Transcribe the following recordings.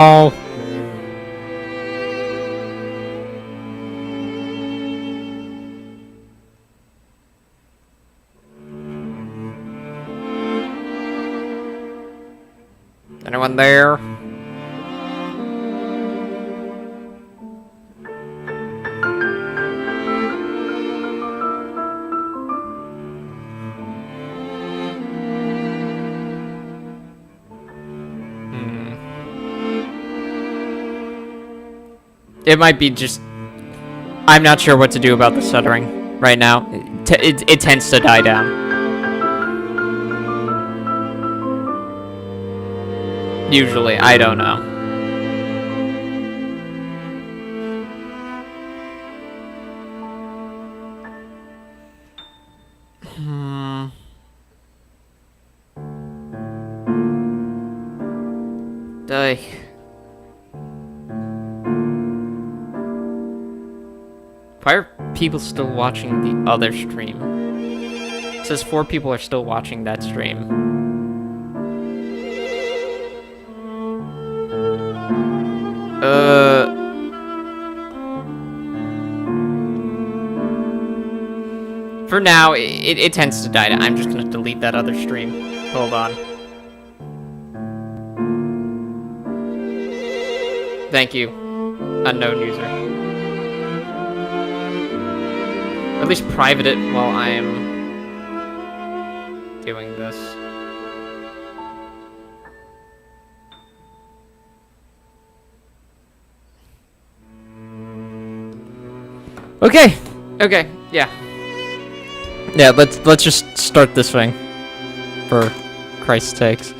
Oh. Anyone there? It might be just... I'm not sure what to do about the stuttering right now. It tends to die down. Usually, I don't know. Die. Why are people still watching the other stream? It says 4 people are still watching that stream. For now, it tends to die. I'm just gonna delete that other stream. Hold on. Thank you, unknown user. At least private it while I am doing this. Okay. Okay. Yeah. Yeah. Let's just start this thing. For Christ's sakes.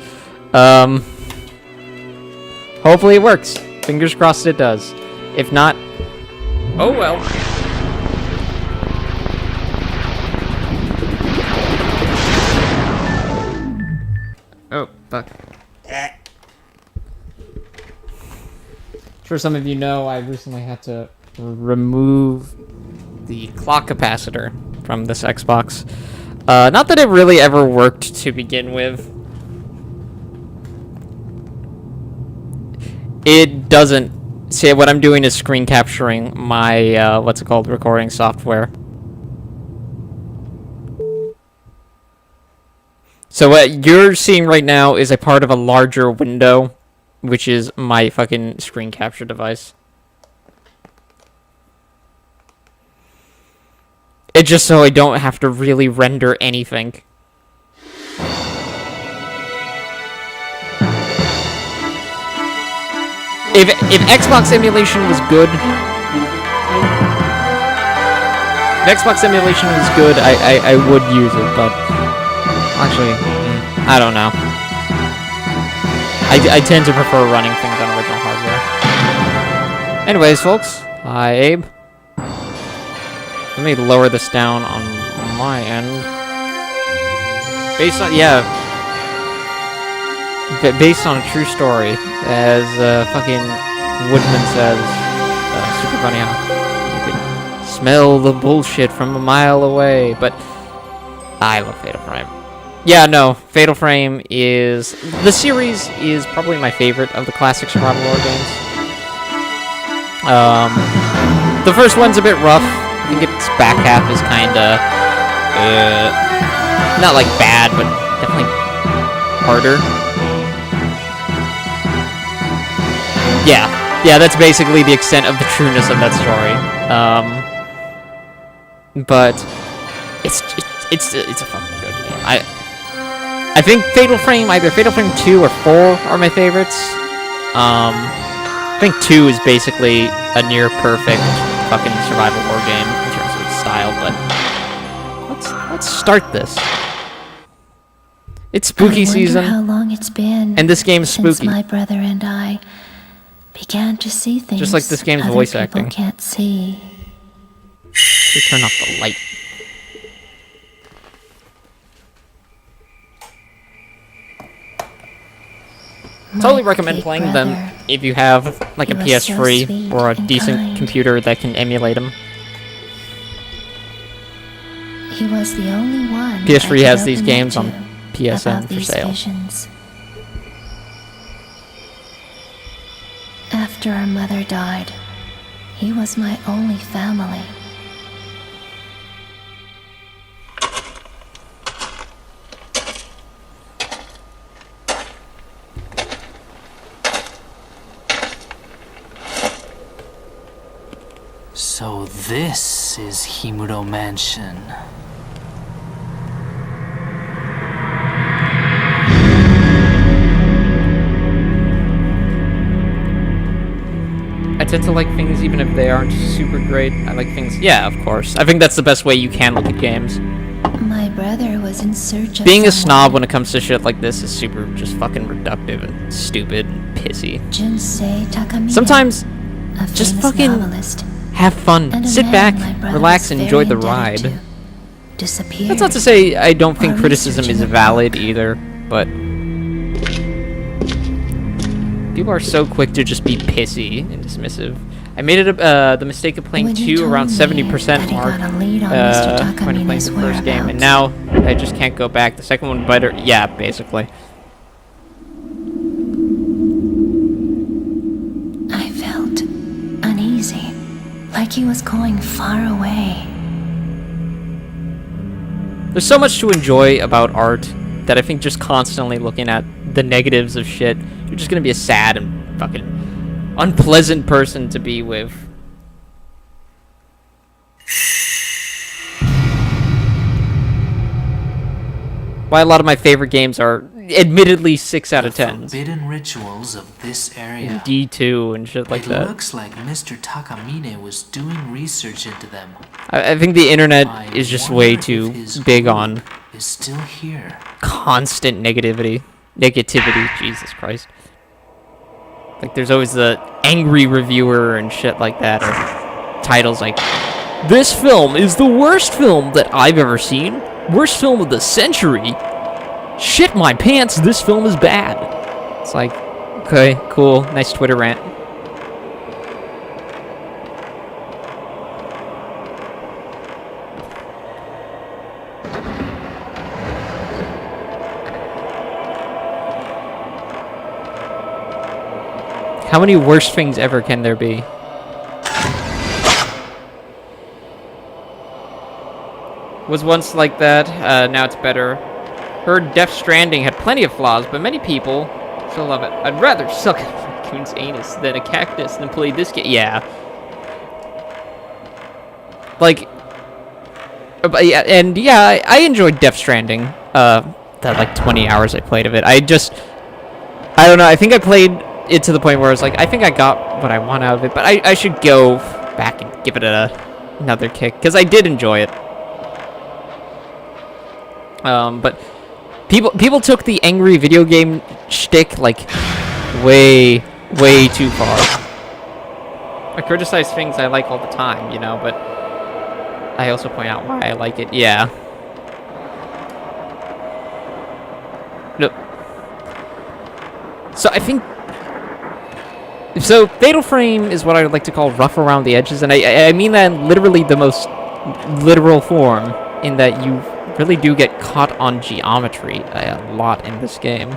Hopefully it works. Fingers crossed it does. If not, oh well. Oh, fuck. Sure, some of you know I recently had to remove the clock capacitor from this Xbox. Not that it really ever worked to begin with. It doesn't. See, what I'm doing is screen capturing my, what's it called, recording software. So what you're seeing right now is a part of a larger window, which is my fucking screen capture device. It's just so I don't have to really render anything. If Xbox emulation was good, I would use it, but actually, I don't know. I tend to prefer running things on original hardware. Anyways, folks, hi Abe. Let me lower this down on my end. Based on a true story, as fucking Woodman says, Super Bunny Hawk, you can smell the bullshit from a mile away, but I love Fatal Frame. Yeah, no, Fatal Frame is... The series is probably my favorite of the classic survival horror games. The first one's a bit rough. I think its back half is kinda... not like bad, but definitely harder. Yeah, that's basically the extent of the trueness of that story. But it's a fucking good game. I think Fatal Frame, either Fatal Frame 2 or 4 are my favorites. I think 2 is basically a near perfect fucking survival horror game in terms of its style, but let's start this. It's spooky season. How long it's been and this game's since spooky. My brother and I began to see things just like this game's other voice people acting. Can't see. Please turn off the light. Totally recommend playing them if you have like a PS3 or a decent computer that can emulate them. He was the only one. PS3 has these games on PSN for sale. Visions. After our mother died, he was my only family. So this is Himuro Mansion. I tend to like things even if they aren't super great. I like things... Yeah, of course. I think that's the best way you can look at games. My brother was in search of Being a someone. snob when it comes to shit like this is super just fucking reductive and stupid and pissy. Junsei Takamine, Sometimes, a just famous fucking novelist, have fun. and a Sit man back, my brother relax, was and very enjoy the indebted ride. to, disappeared. That's not to say I don't think Or criticism is researching a valid book. either, but... people are so quick to just be pissy and dismissive. I made it the mistake of playing When you 2 around told me 70% that he mark got a lead on Mr. when I played Takamine's the first game, and whereabouts. now I just can't go back. The second one better, yeah, basically. I felt uneasy, like he was going far away. There's so much to enjoy about art that I think just constantly looking at the negatives of shit, you're just gonna be a sad and fucking unpleasant person to be with. Why a lot of my favorite games are admittedly 6 out of 10s. Forbidden rituals of this area. And D2 and shit like It that. looks like Mr. Takamine was doing research into them. I think the internet I is just wonder way if too his big group on is still here. constant negativity. Jesus Christ. Like, there's always the angry reviewer and shit like that, or titles like, "This film is the worst film that I've ever seen. Worst film of the century. Shit my pants, this film is bad." It's like, okay, cool, nice Twitter rant. How many worse things ever can there be? Was once like that, now it's better. Heard Death Stranding had plenty of flaws, but many people still love it. I'd rather suck a raccoon's anus than a cactus than play this game. Yeah. Like, but yeah, and yeah, I enjoyed Death Stranding. That like 20 hours I played of it. I don't know. I think I played it to the point where I was like, I think I got what I want out of it, but I should go back and give it another kick because I did enjoy it. But people took the angry video game shtick like way too far. I criticize things I like all the time, you know, but I also point out why I like it. Yeah. No. So I think. So Fatal Frame is what I would like to call rough around the edges, and I mean that in literally the most literal form, in that you really do get caught on geometry a lot in this game.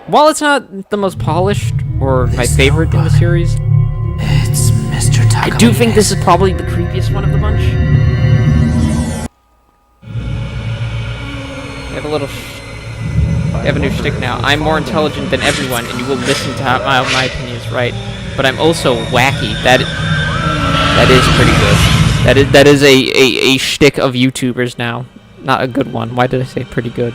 While it's not the most polished or my favorite in the series, It's Mr. Takamine. I do think this is probably the creepiest one of the bunch. I have a little. I have a new shtick now. I'm more intelligent than everyone, and you will listen to how my opinion is right. But I'm also wacky. That is pretty good. That is a shtick of YouTubers now. Not a good one. Why did I say pretty good?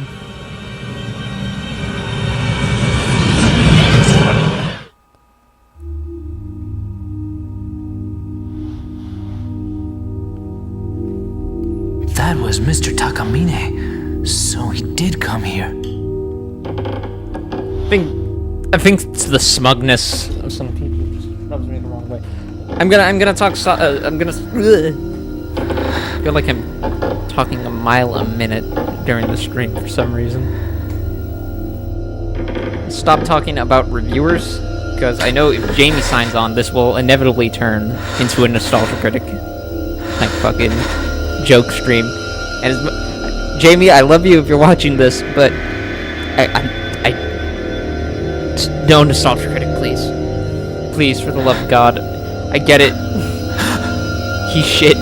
That was Mr. Takamine. So he did come here. I think it's the smugness of some people just rubs me the wrong way. I'm gonna talk. I'm gonna. I feel like I'm talking a mile a minute during the stream for some reason. Stop talking about reviewers, because I know if Jamie signs on, this will inevitably turn into a nostalgia critic, like fucking joke stream. And Jamie, I love you if you're watching this, but no nostalgia critic, please. Please, for the love of God. I get it. He shit.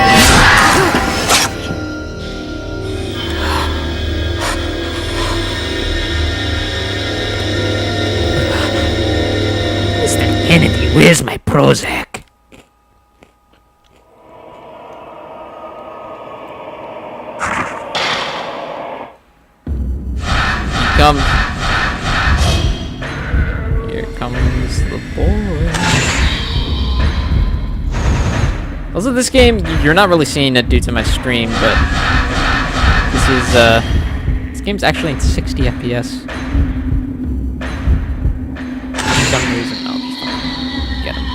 Mr. Kennedy, where's my Prozac? Come. Here comes the boy. Also, this game, you're not really seeing it due to my stream, but this game's actually in 60 FPS. For some reason, I'll just get him.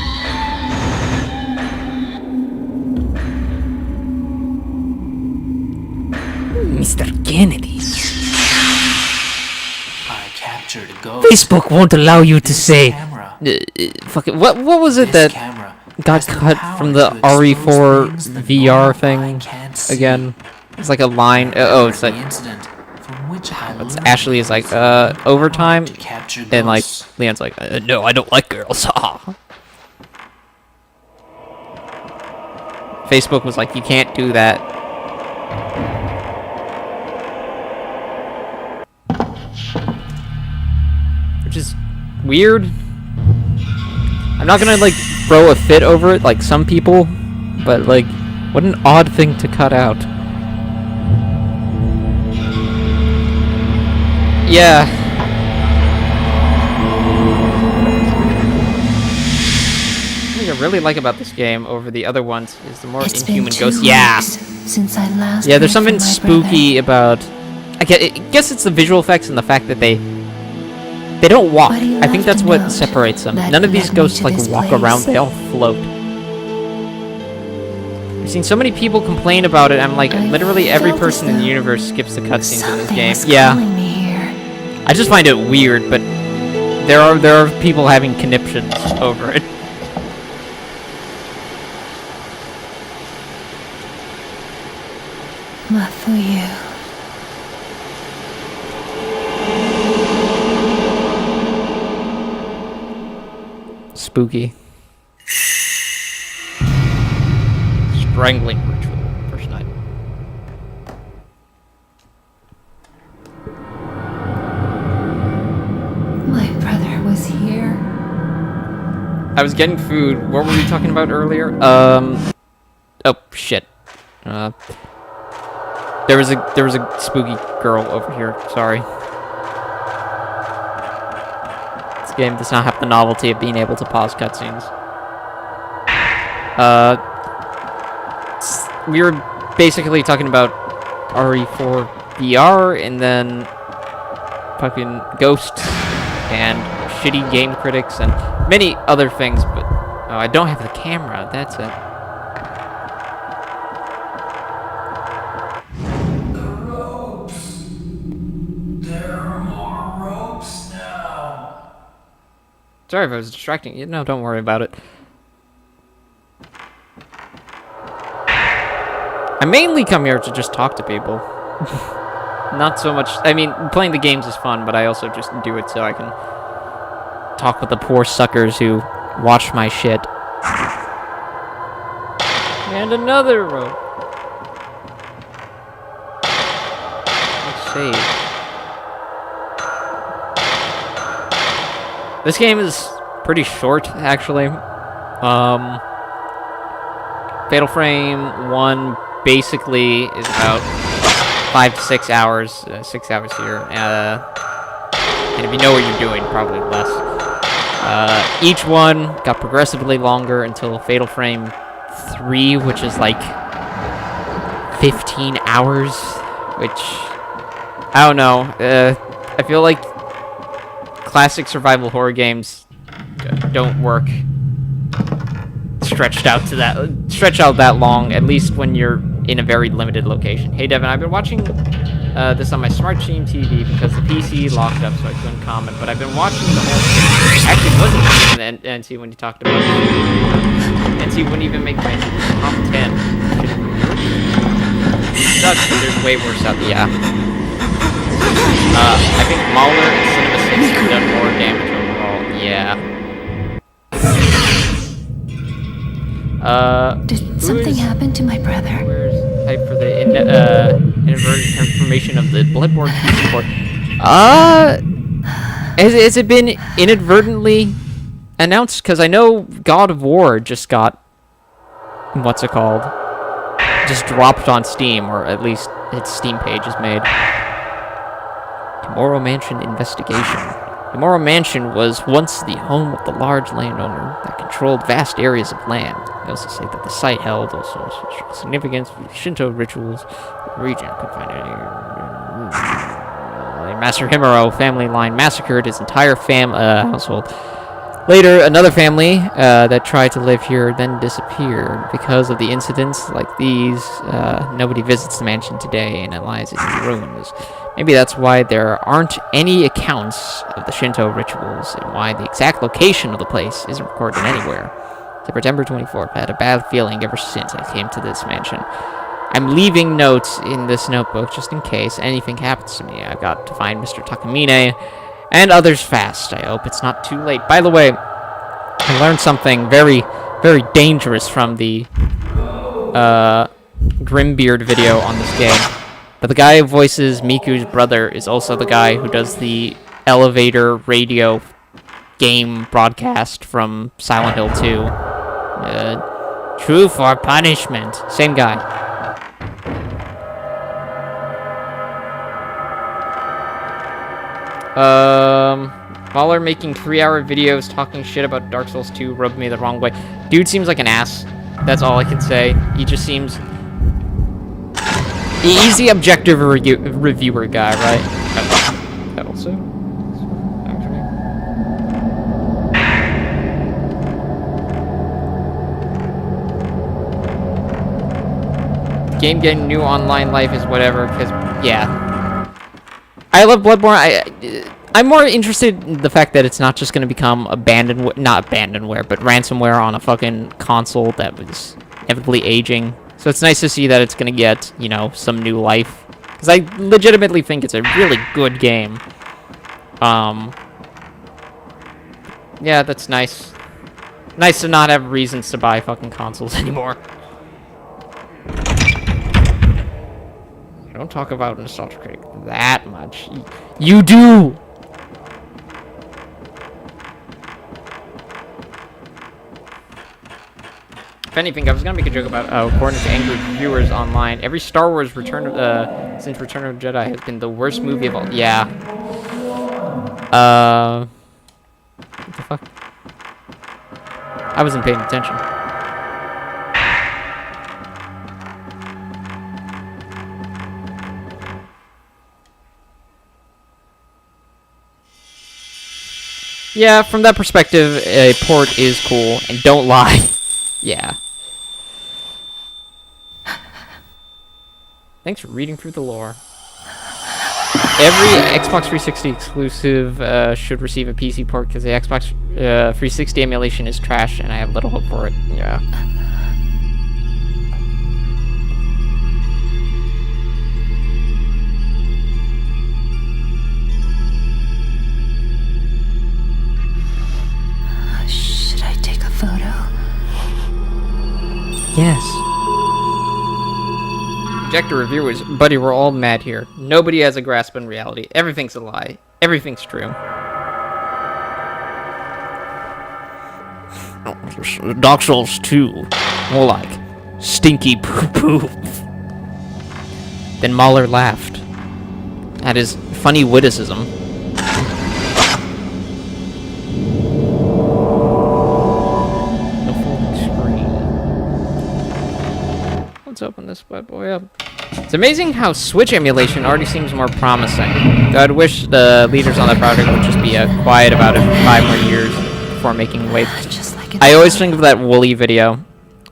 Mr. Kennedy. Captured a ghost. Facebook won't allow you to This say. camera. Fuck it. What was it This that camera got has the cut power from the to expose RE4 things the VR normal eye thing can't see. again? It's like a line. Oh, it's The like incident from which I it's learned Ashley is like the overtime, power to capture and like ghosts. Leon's like no, I don't like girls. Facebook was like, you can't do that. Which is weird. I'm not gonna like throw a fit over it like some people, but like, what an odd thing to cut out. Yeah. The thing I really like about this game over the other ones is the more It's been inhuman 2 ghosts. Yeah. weeks since I last Yeah, there's heard something from my spooky brother. about. I guess it's the visual effects and the fact that they don't walk. But he I think left that's a what note separates them. that None of these led me ghosts to like this walk place. around. They all float. I've seen so many people complain about it. I'm like, I literally every felt person as in the though universe skips the cutscenes in this Something game. was Yeah, calling me here. I just find it weird, but there are people having conniptions over it. Mafuyu. Spooky. Strangling ritual. First night. My brother was here. I was getting food. What were we talking about earlier? Oh shit. There was a spooky girl over here. Sorry. This game does not have the novelty of being able to pause cutscenes. We were basically talking about RE4 VR and then fucking Ghost and shitty game critics and many other things, but oh, I don't have the camera. That's it. Sorry if I was distracting you. No, don't worry about it. I mainly come here to just talk to people. Not so much... I mean, playing the games is fun, but I also just do it so I can talk with the poor suckers who watch my shit. And another rope. Let's save. This game is pretty short, actually. Fatal Frame 1 basically is about 5 to 6 hours. 6 hours here. And if you know what you're doing, probably less. Each one got progressively longer until Fatal Frame 3, which is like 15 hours, which, I don't know. I feel like classic survival horror games don't work stretch out that long, at least when you're in a very limited location. Hey Devin, I've been watching this on my Smart Team TV because the PC locked up, so I couldn't comment, but I've been watching the whole... Actually, wasn't watching the NC when you talked about it. NC wouldn't even make my top 10. sucks, but there's way worse out there. Yeah. I think Mauler and Cinema 6 have done more damage overall. Yeah. Did something happen to my brother? Where's type for the inadvertent information of the Bloodborne PC port? Has it been inadvertently announced? Because I know God of War just got, what's it called? Just dropped on Steam, or at least its Steam page is made. Tomorrow Mansion investigation. Tomorrow Mansion was once the home of the large landowner that controlled vast areas of land. They also say that the site held also significance for Shinto rituals. The region could find Master Himuro family line massacred his entire household. Later, another family that tried to live here then disappeared. Because of the incidents like these, nobody visits the mansion today and it lies in ruins. Maybe that's why there aren't any accounts of the Shinto rituals and why the exact location of the place isn't recorded anywhere. September 24th, I had a bad feeling ever since I came to this mansion. I'm leaving notes in this notebook just in case anything happens to me. I've got to find Mr. Takamine and others fast. I hope it's not too late. By the way, I learned something very, very dangerous from the Grimbeard video on this game. But the guy who voices Miku's brother is also the guy who does the elevator radio game broadcast from Silent Hill 2. True for punishment. Same guy. Mauler making 3-hour videos talking shit about Dark Souls 2 rubbed me the wrong way. Dude seems like an ass. That's all I can say. He just seems... He's the objective reviewer guy, right? That also? Game getting new online life is whatever, because, yeah. I love Bloodborne. I'm more interested in the fact that it's not just going to become not abandonware, but ransomware on a fucking console that was inevitably aging. So it's nice to see that it's going to get, you know, some new life. Because I legitimately think it's a really good game. Yeah, that's nice. Nice to not have reasons to buy fucking consoles anymore. Don't talk about Nostalgia Critic that much. You do! If anything, I was gonna make a joke about, according to angry viewers online, every Star Wars since Return of the Jedi has been the worst movie of all. Yeah. What the fuck? I wasn't paying attention. Yeah, from that perspective, a port is cool, and don't lie. Yeah. Thanks for reading through the lore. Every Xbox 360 exclusive should receive a PC port because the Xbox 360 emulation is trash, and I have little hope for it. Yeah. Should I take a photo? Yes. Objector reviewers, buddy, we're all mad here. Nobody has a grasp on reality. Everything's a lie. Everything's true. Dark Souls 2. More like stinky poo-poo. Then Mauler laughed at his funny witticism. Let's open this bad boy up. It's amazing how Switch emulation already seems more promising. I'd wish the leaders on the project would just be quiet about it for 5 more years before making waves. I always think of that Wooly video,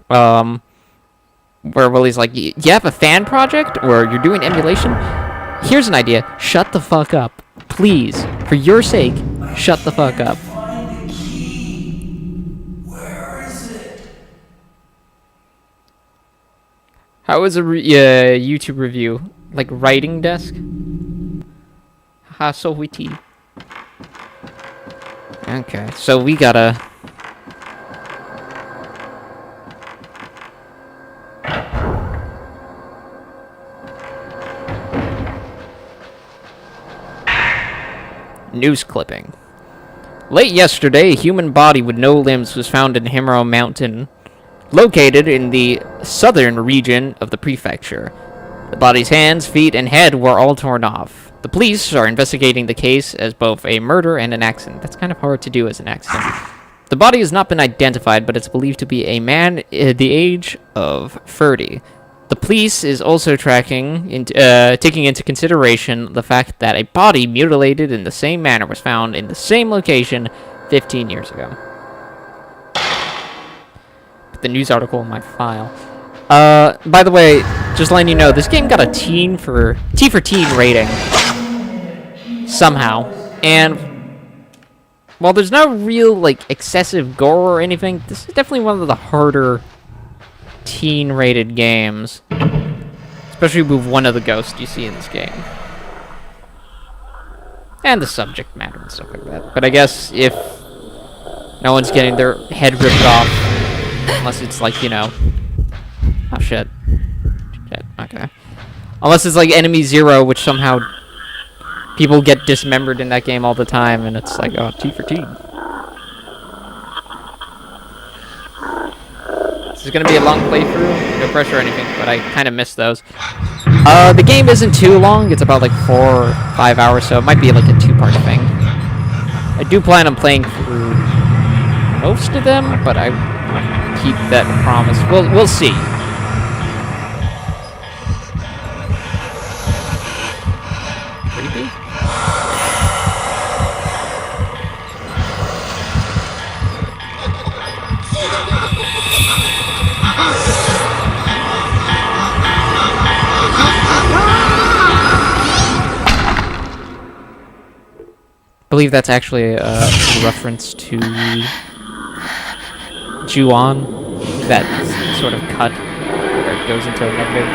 where Wooly's like, "You have a fan project, or you're doing emulation? Here's an idea. Shut the fuck up, please. For your sake, shut the fuck up." How was a YouTube review? Like writing desk? Haha, so witty. Okay, so we gotta... News clipping. Late yesterday, a human body with no limbs was found in Himuro Mountain, located in the southern region of the prefecture. The body's hands, feet, and head were all torn off. The police are investigating the case as both a murder and an accident. That's kind of hard to do as an accident. The body has not been identified, but it's believed to be a man the age of 30. The police is also taking into consideration the fact that a body mutilated in the same manner was found in the same location 15 years ago. Put the news article in my file. By the way, just letting you know, this game got a T for teen rating. Somehow. And while there's no real, like, excessive gore or anything, this is definitely one of the harder teen-rated games, especially with one of the ghosts you see in this game, and the subject matter and stuff like that. But I guess if no one's getting their head ripped off, unless it's like, you know, oh shit, okay, unless it's like Enemy Zero, which somehow people get dismembered in that game all the time, and it's like, oh, T for teen. This is going to be a long playthrough, no pressure or anything, but I kind of missed those. The game isn't too long, it's about like 4 or 5 hours, so it might be like a 2-part thing. I do plan on playing through most of them, but I keep that promise. We'll see. Creepy? I believe that's actually a reference to Ju-On, that sort of cut where it goes into a negative.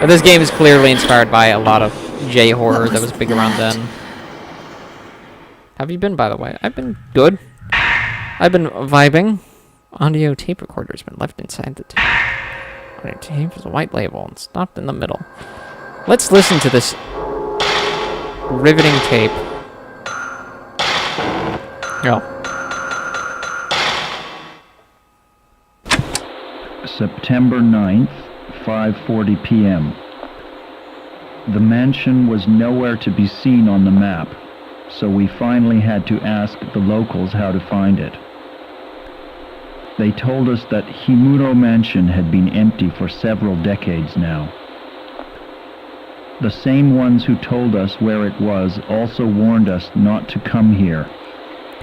But this game is clearly inspired by a lot of J-horror that was big around then. How have you been, by the way? I've been good. I've been vibing. Audio tape recorder's been left inside the tape. Audio tape is a white label and stopped in the middle. Let's listen to this riveting tape. Oh. September 9th, 5:40 p.m. The mansion was nowhere to be seen on the map, so we finally had to ask the locals how to find it. They told us that Himuro Mansion had been empty for several decades now. The same ones who told us where it was also warned us not to come here.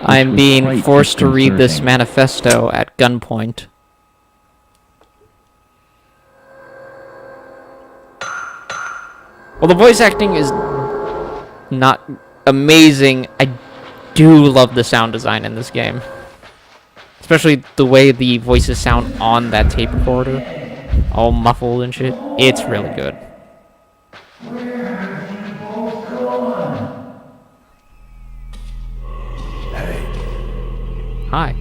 I'm being forced to read this manifesto at gunpoint. Well, the voice acting is not amazing. I do love the sound design in this game. Especially the way the voices sound on that tape recorder. All muffled and shit. It's really good. Hi.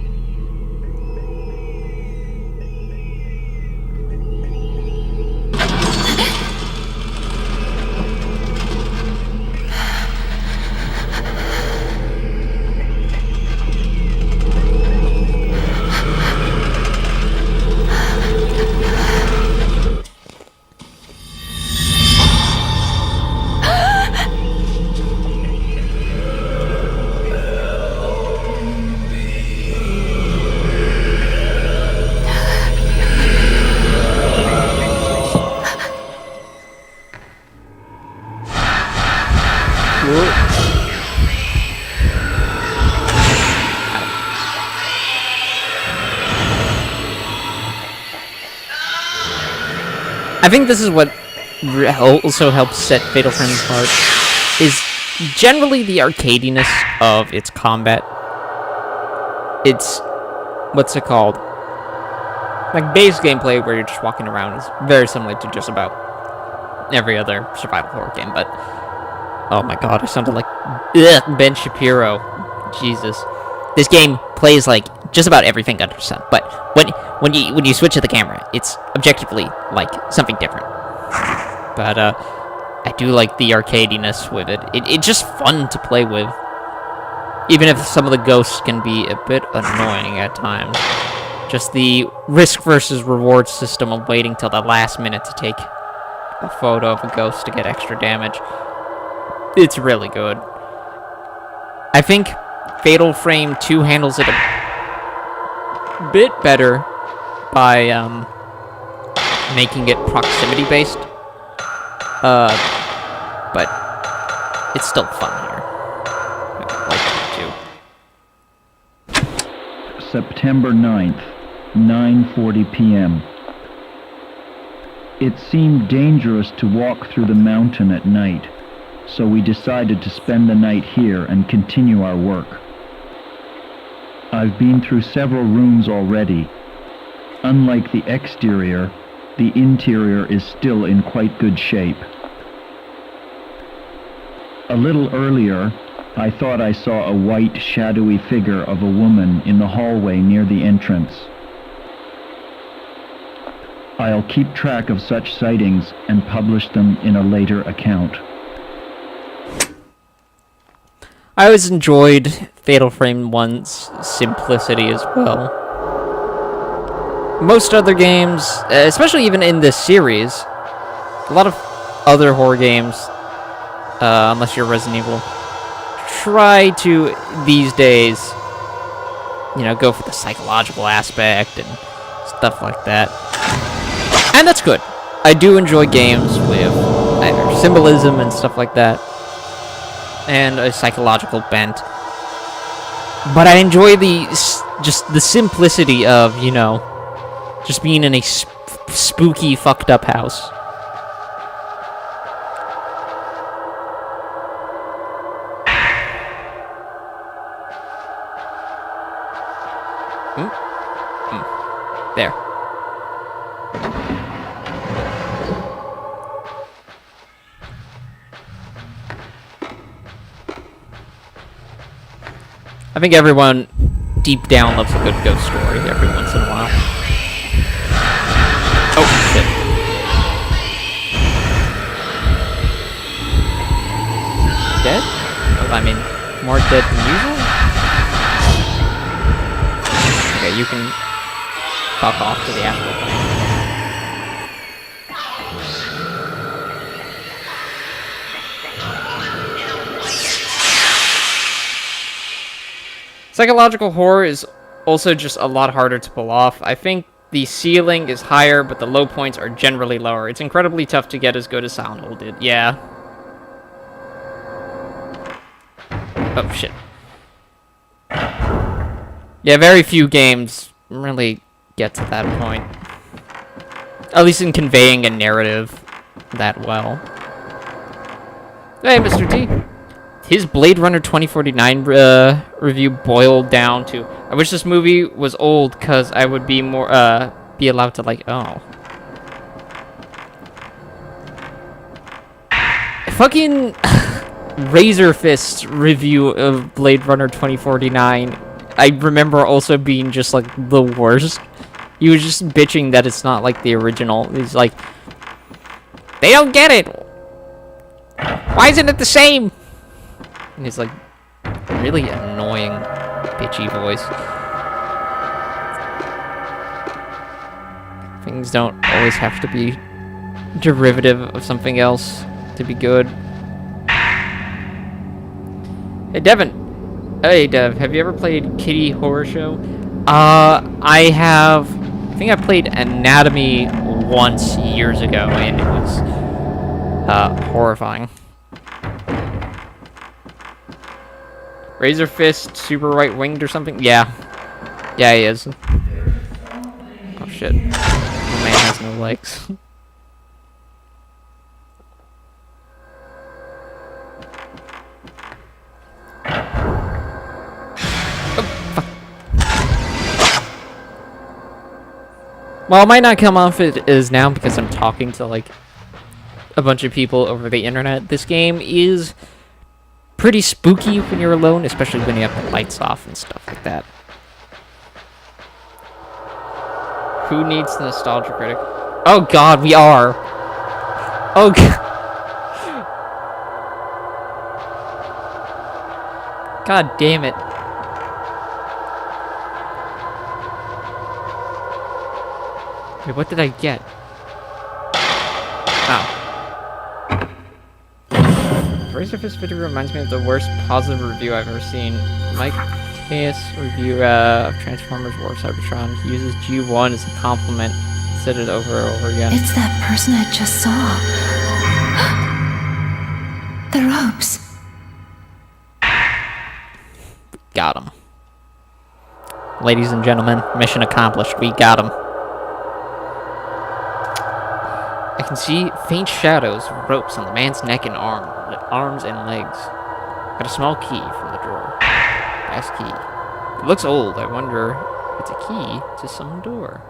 I think this is what also helps set Fatal Frame apart, is generally the arcadiness of its combat. It's, what's it called? Like, base gameplay where you're just walking around is very similar to just about every other survival horror game, but... Oh my god, I sounded like Ben Shapiro. Jesus. This game plays like just about everything under the sun, but when you switch to the camera, it's objectively like something different. But I do like the arcadiness with it. It's just fun to play with. Even if some of the ghosts can be a bit annoying at times. Just the risk versus reward system of waiting till the last minute to take a photo of a ghost to get extra damage. It's really good. I think Fatal Frame 2 handles it a bit better by making it proximity based. But it's still fun here. I like it too. September 9th, 9:40 p.m. It seemed dangerous to walk through the mountain at night, so we decided to spend the night here and continue our work. I've been through several rooms already. Unlike the exterior, the interior is still in quite good shape. A little earlier, I thought I saw a white, shadowy figure of a woman in the hallway near the entrance. I'll keep track of such sightings and publish them in a later account. I always enjoyed Fatal Frame 1's simplicity as well. Most other games, especially even in this series, a lot of other horror games, unless you're Resident Evil, try to, these days, you know, go for the psychological aspect and stuff like that. And that's good. I do enjoy games with either symbolism and stuff like that, and a psychological bent. But I enjoy just the simplicity of, you know, just being in a spooky, fucked up house. There. I think everyone deep down loves a good ghost story every once in a while. Oh, shit. Dead? Oh, I mean, more dead than usual? Okay, you can fuck off to the astral plane. Psychological horror is also just a lot harder to pull off. I think the ceiling is higher, but the low points are generally lower. It's incredibly tough to get as good as Silent Hill did. Yeah. Oh, shit. Yeah, very few games really get to that point. At least in conveying a narrative that well. Hey, Mr. T. His Blade Runner 2049 review boiled down to, I wish this movie was old because I would be more, be allowed to like, oh. Fucking Razor Fist's review of Blade Runner 2049, I remember also being just like the worst. He was just bitching that it's not like the original. He's like, they don't get it. Why isn't it the same? And he's like, really annoying, bitchy voice. Things don't always have to be derivative of something else to be good. Hey, Devin. Hey, Dev. Have you ever played Kitty Horror Show? I have. I think I played Anatomy once years ago, and it was horrifying. Razor Fist, super right-winged or something? Yeah. Yeah, he is. Oh, shit. The man has no legs. Oh, fuck. Well, it might not come off it is now because I'm talking to, like, a bunch of people over the internet. This game is pretty spooky when you're alone, especially when you have the lights off and stuff like that. Who needs the nostalgia critic? Oh god, we are. Oh god. God damn it. Wait, what did I get? Oh. Razor Fist video reminds me of the worst positive review I've ever seen. Mike Teus review of Transformers War of Cybertron. He uses G1 as a compliment. Said it over and over again. It's that person I just saw. The ropes. Got him. Ladies and gentlemen, mission accomplished. We got him. I can see faint shadows of ropes on the man's neck and arms and legs. Got a small key from the drawer. Pass key. It looks old. I wonder if it's a key to some door.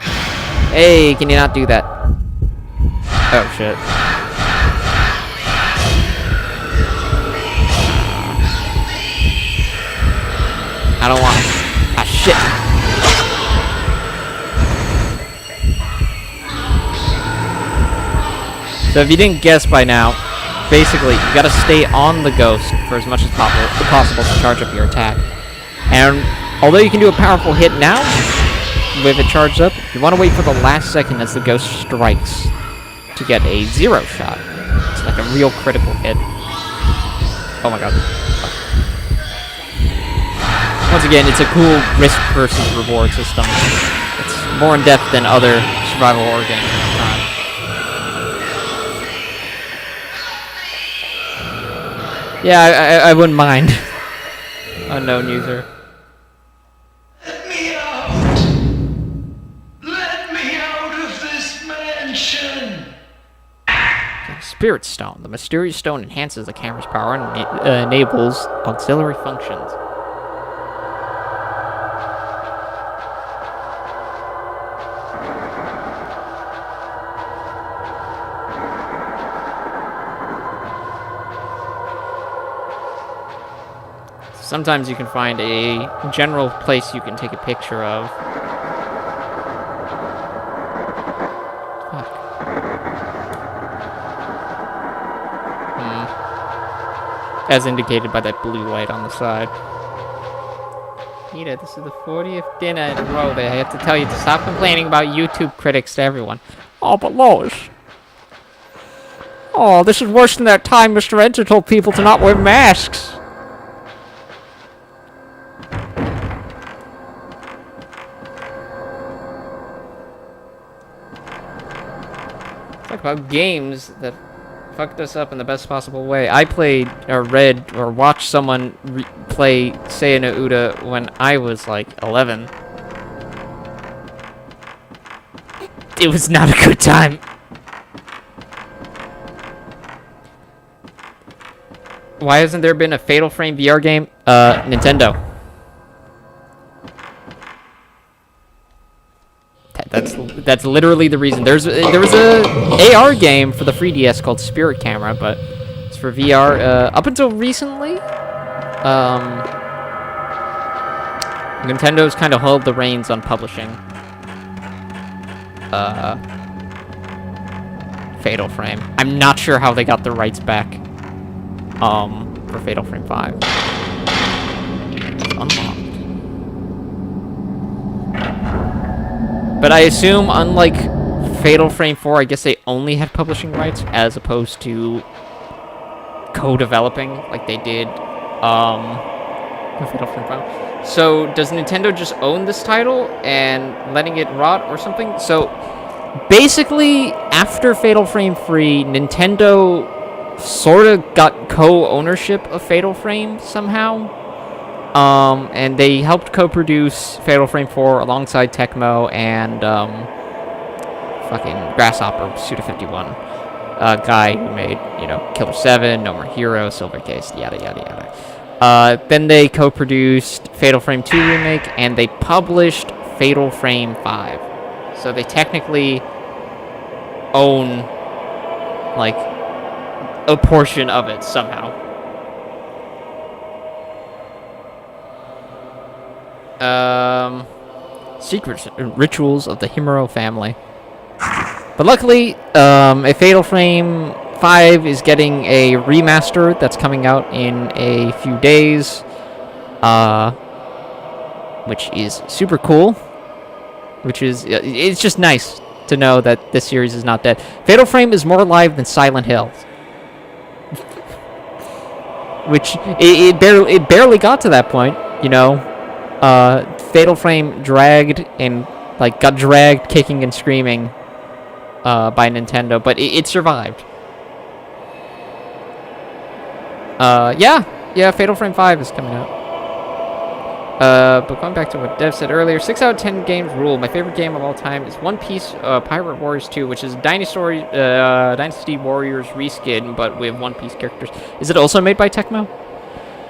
Hey, can you not do that? Oh, shit. I don't want it. Ah, shit. So if you didn't guess by now, basically, you gotta stay on the ghost for as much as possible to charge up your attack. And although you can do a powerful hit now, with it charged up, you want to wait for the last second as the ghost strikes to get a 0 shot. It's like a real critical hit. Oh my god. Once again, it's a cool risk versus reward system. It's more in depth than other survival horror games at the time. Yeah, I wouldn't mind. Unknown user. Let me out! Let me out of this mansion! Spirit Stone. The mysterious stone enhances the camera's power and enables auxiliary functions. Sometimes you can find a general place you can take a picture of. Fuck. As indicated by that blue light on the side. Nita, this is the 40th dinner in a row that I have to tell you to stop complaining about YouTube critics to everyone. Oh, but Lois. Oh, this is worse than that time Mr. Enter told people to not wear masks. Talk about games that fucked us up in the best possible way. I played, or read, or watched someone play Seiya no Uda when I was like 11. It was not a good time. Why hasn't there been a Fatal Frame VR game? Nintendo. That's literally the reason. There was a AR game for the 3DS called Spirit Camera, but it's for VR. Up until recently, Nintendo's kind of held the reins on publishing Fatal Frame. I'm not sure how they got the rights back for Fatal Frame 5. It's unlocked. But I assume, unlike Fatal Frame 4, I guess they only had publishing rights as opposed to co-developing like they did with Fatal Frame 5. So does Nintendo just own this title and letting it rot or something? So basically, after Fatal Frame 3, Nintendo sort of got co-ownership of Fatal Frame somehow. And they helped co-produce Fatal Frame 4 alongside Tecmo and fucking Grasshopper, Suda51, guy who made, you know, Killer 7, No More Hero, Silver Case, yada yada yada. Then they co-produced Fatal Frame 2 remake, and they published Fatal Frame 5. So they technically own, like, a portion of it somehow. Secret rituals of the Himuro family. But luckily, a Fatal Frame 5 is getting a remaster that's coming out in a few days, which is super cool. Which is, it's just nice to know that this series is not dead. Fatal Frame is more alive than Silent Hill. Which, it barely got to that point, you know. Fatal Frame got dragged kicking and screaming by Nintendo, but it survived. Yeah, Fatal Frame 5 is coming out. But going back to what Dev said earlier, 6 out of 10 games rule. My favorite game of all time is One Piece Pirate Warriors 2, which is Dynasty Warriors reskin, but with One Piece characters. Is it also made by Tecmo?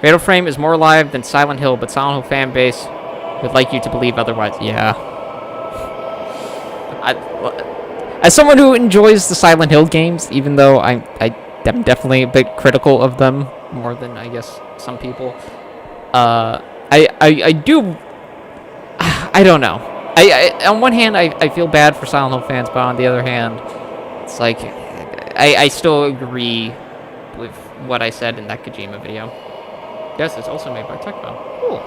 Fatal Frame is more alive than Silent Hill, but Silent Hill fan base would like you to believe otherwise. Yeah. As someone who enjoys the Silent Hill games, even though I'm definitely a bit critical of them, more than, I guess, some people, I do... I don't know. On one hand, I feel bad for Silent Hill fans, but on the other hand, it's like... I still agree with what I said in that Kojima video. Yes, it's also made by Tecmo. Cool.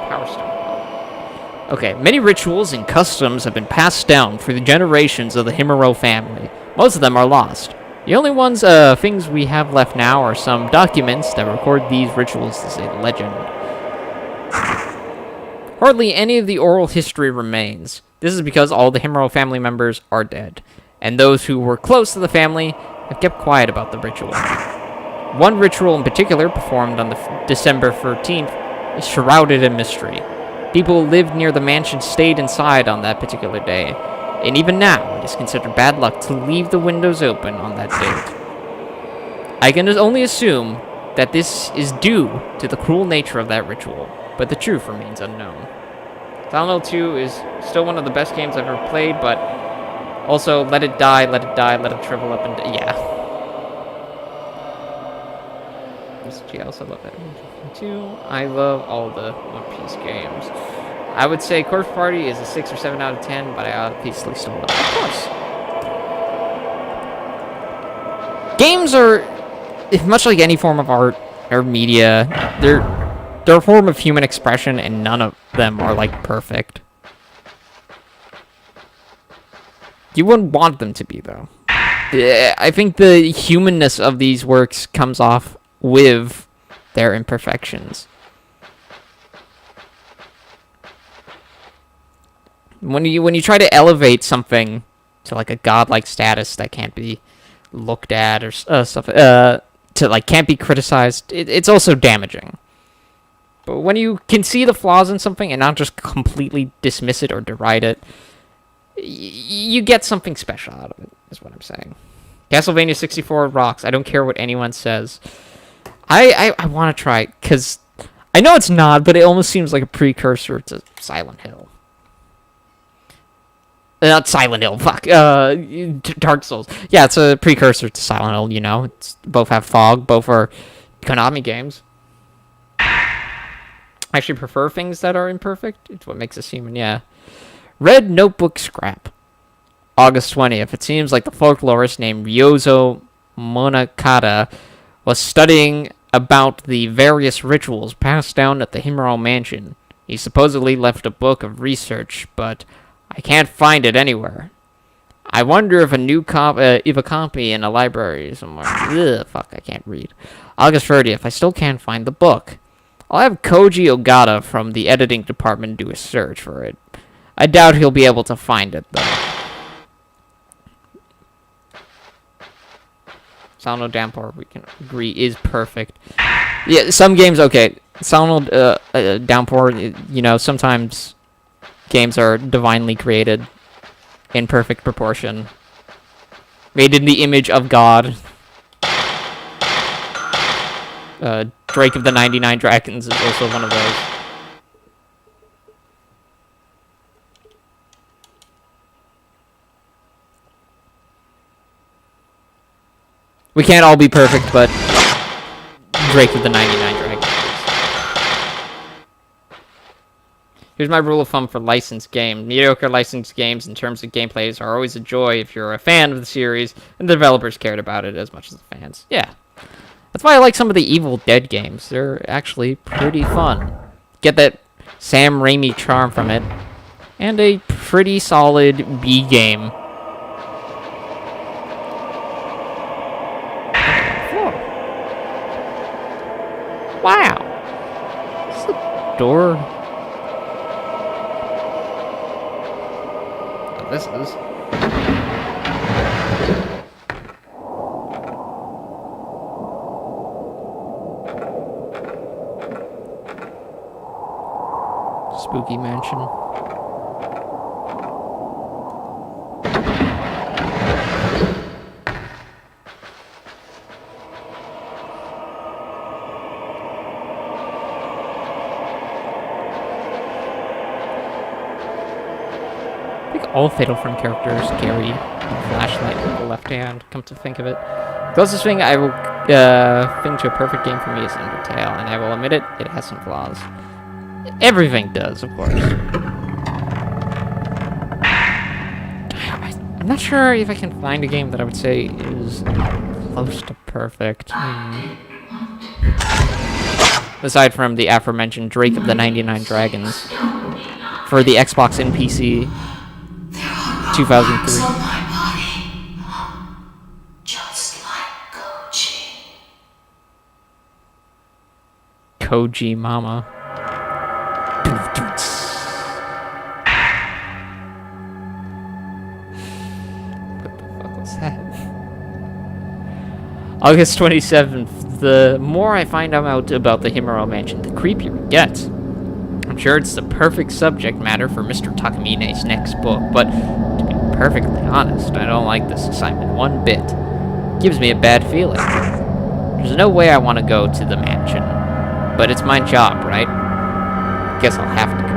Power Stone. Okay, many rituals and customs have been passed down through the generations of the Himuro family. Most of them are lost. The only things we have left now are some documents that record these rituals as a legend. Hardly any of the oral history remains. This is because all the Himuro family members are dead, and those who were close to the family have kept quiet about the ritual. One ritual in particular, performed on December 13th, is shrouded in mystery. People who lived near the mansion stayed inside on that particular day, and even now, it is considered bad luck to leave the windows open on that date. I can only assume that this is due to the cruel nature of that ritual, but the truth remains unknown. Silent Hill 2 is still one of the best games I've ever played, but also, let it die, let it shrivel up and yeah. I also love that. 2. I love all the One Piece games. I would say Corpse Party is a 6 or 7 out of 10, but I obviously still love it. Of course. Games are, much like any form of art or media, they're a form of human expression, and none of them are, like, perfect. You wouldn't want them to be, though. I think the humanness of these works comes off with their imperfections. When you try to elevate something to like a godlike status that can't be looked at or stuff to like can't be criticized, it's also damaging. But when you can see the flaws in something and not just completely dismiss it or deride it, you get something special out of it, is what I'm saying. Castlevania 64 rocks. I don't care what anyone says. I want to try it, because I know it's not, but it almost seems like a precursor to Silent Hill. Not Silent Hill, fuck. Dark Souls. Yeah, it's a precursor to Silent Hill, you know. Both have fog, both are Konami games. I actually prefer things that are imperfect. It's what makes us human, yeah. Red Notebook Scrap. August 20th. It seems like the folklorist named Ryozo Monakata was studying about the various rituals passed down at the Himuro mansion. He supposedly left a book of research, but I can't find it anywhere. I wonder if a copy in a library somewhere. Ugh, fuck, I can't read. August 30th. I still can't find the book. I'll have Koji Ogata from the editing department do a search for it. I doubt he'll be able to find it, though. Silent Hill Downpour, we can agree, is perfect. Yeah, some games, okay. Silent Hill Downpour, you know, sometimes games are divinely created in perfect proportion. Made in the image of God. Drake of the 99 Dragons is also one of those. We can't all be perfect, but Drake of the 99 Dragons. Here's my rule of thumb for licensed games. Mediocre licensed games in terms of gameplays are always a joy if you're a fan of the series and the developers cared about it as much as the fans. Yeah. That's why I like some of the Evil Dead games. They're actually pretty fun. Get that Sam Raimi charm from it. And a pretty solid B game. Wow. Is the door? Oh, this is. Spooky mansion. I think all Fatal Frame characters carry a flashlight in the left hand, come to think of it. Closest thing I will thing to a perfect game for me is Undertale, and I will admit it, it has some flaws. Everything does, of course. I'm not sure if I can find a game that I would say is close to perfect. Aside from the aforementioned Drake of the 99 Dragons for the Xbox and PC 2003. On my body, just like Koji Mama. What the fuck was that? August 27th. The more I find out about the Himuro Mansion, the creepier it gets. I'm sure it's the perfect subject matter for Mr. Takamine's next book, but to be perfectly honest, I don't like this assignment one bit. It gives me a bad feeling. There's no way I want to go to the mansion, but it's my job, right? Guess I'll have to go.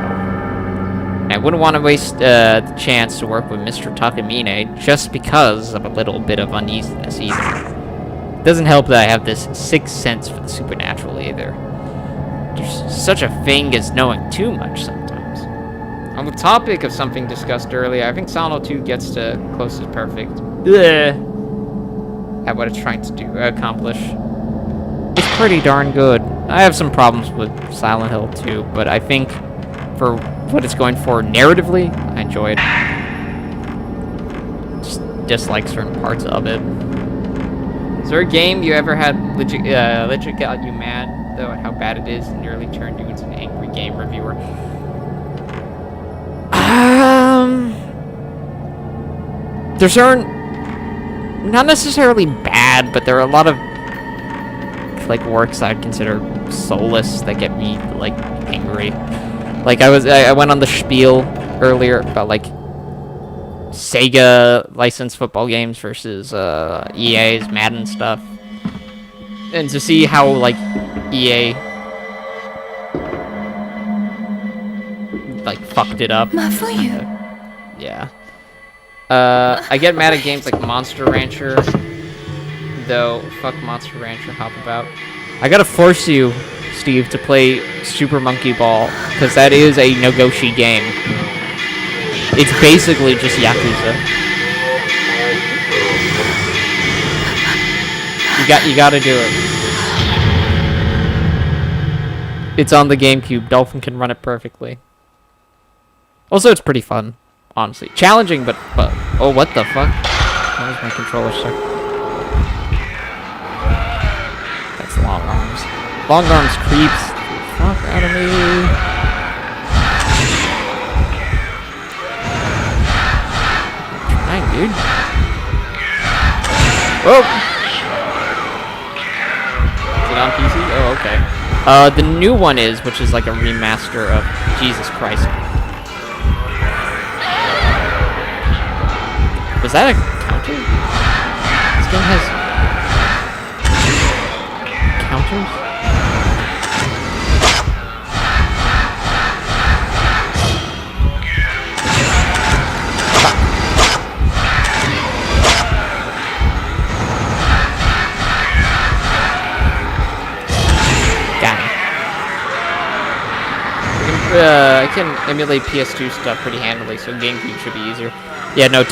And I wouldn't want to waste the chance to work with Mr. Takamine just because of a little bit of uneasiness either. It doesn't help that I have this sixth sense for the supernatural either. There's such a thing as knowing too much sometimes. On the topic of something discussed earlier, I think Silent Hill 2 gets to close to perfect at what it's trying to accomplish. It's pretty darn good. I have some problems with Silent Hill 2, but I think for what it's going for narratively, I enjoy it. Just dislike certain parts of it. Is there a game you ever had legit got you mad, though, at how bad it is and nearly turned you into an angry game reviewer? There's certain, not necessarily bad, but there are a lot of like works I'd consider soulless that get me like angry. Like I went on the spiel earlier about like Sega licensed football games versus EA's Madden stuff, and to see how like EA like fucked it up. Not for you. Yeah. I get mad at games like Monster Rancher, though. Fuck Monster Rancher, hop about. I gotta force you, Steve, to play Super Monkey Ball, because that is a Nogoshi game. It's basically just Yakuza. You gotta do it. It's on the GameCube. Dolphin can run it perfectly. Also, it's pretty fun, honestly. Challenging, but oh, what the fuck? Why is my controller stuck? That's Long Arms. Long Arms creeps the fuck out of me. Dang, dude. Whoa! Is it on PC? Oh, okay. The new one is, which is like a remaster of Jesus Christ. Was that a counter? This game has counters? I can emulate PS2 stuff pretty handily, so GameCube should be easier. Yeah, no,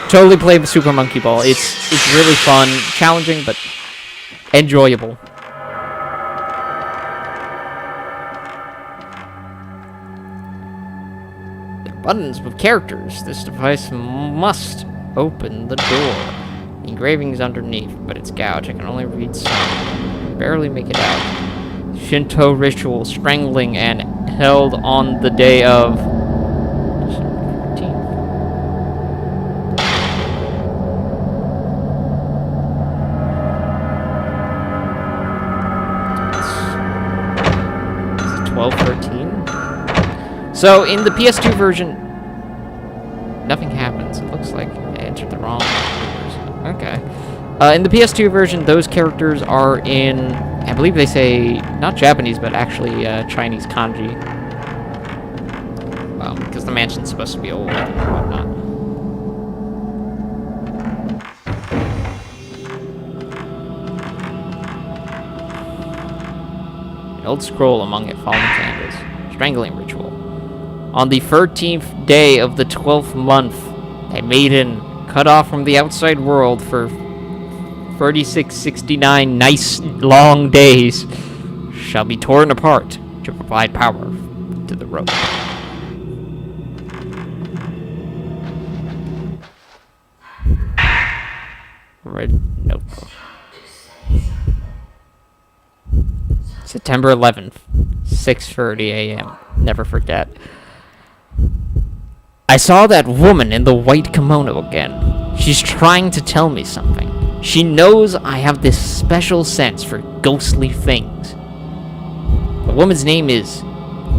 totally play Super Monkey Ball. It's really fun, challenging, but enjoyable. There are buttons with characters. This device must open the door. The engraving's underneath, but it's gouged. I can only read some. Barely make it out. Shinto ritual, strangling, and held on the day of December 14th. Is it 12/13? So in the PS2 version, nothing happens. It looks like I entered the wrong version. Okay. In the PS2 version, those characters are in, I believe they say, not Japanese, but actually Chinese kanji. Well, because the mansion's supposed to be old and whatnot. An old scroll among it, fallen candles. Strangling ritual. On the 13th day of the 12th month, a maiden cut off from the outside world for 3669 nice long days shall be torn apart to provide power to the rope. Red notebook. September 11th, 6:30 a.m. Never forget. I saw that woman in the white kimono again. She's trying to tell me something. She knows I have this special sense for ghostly things. The woman's name is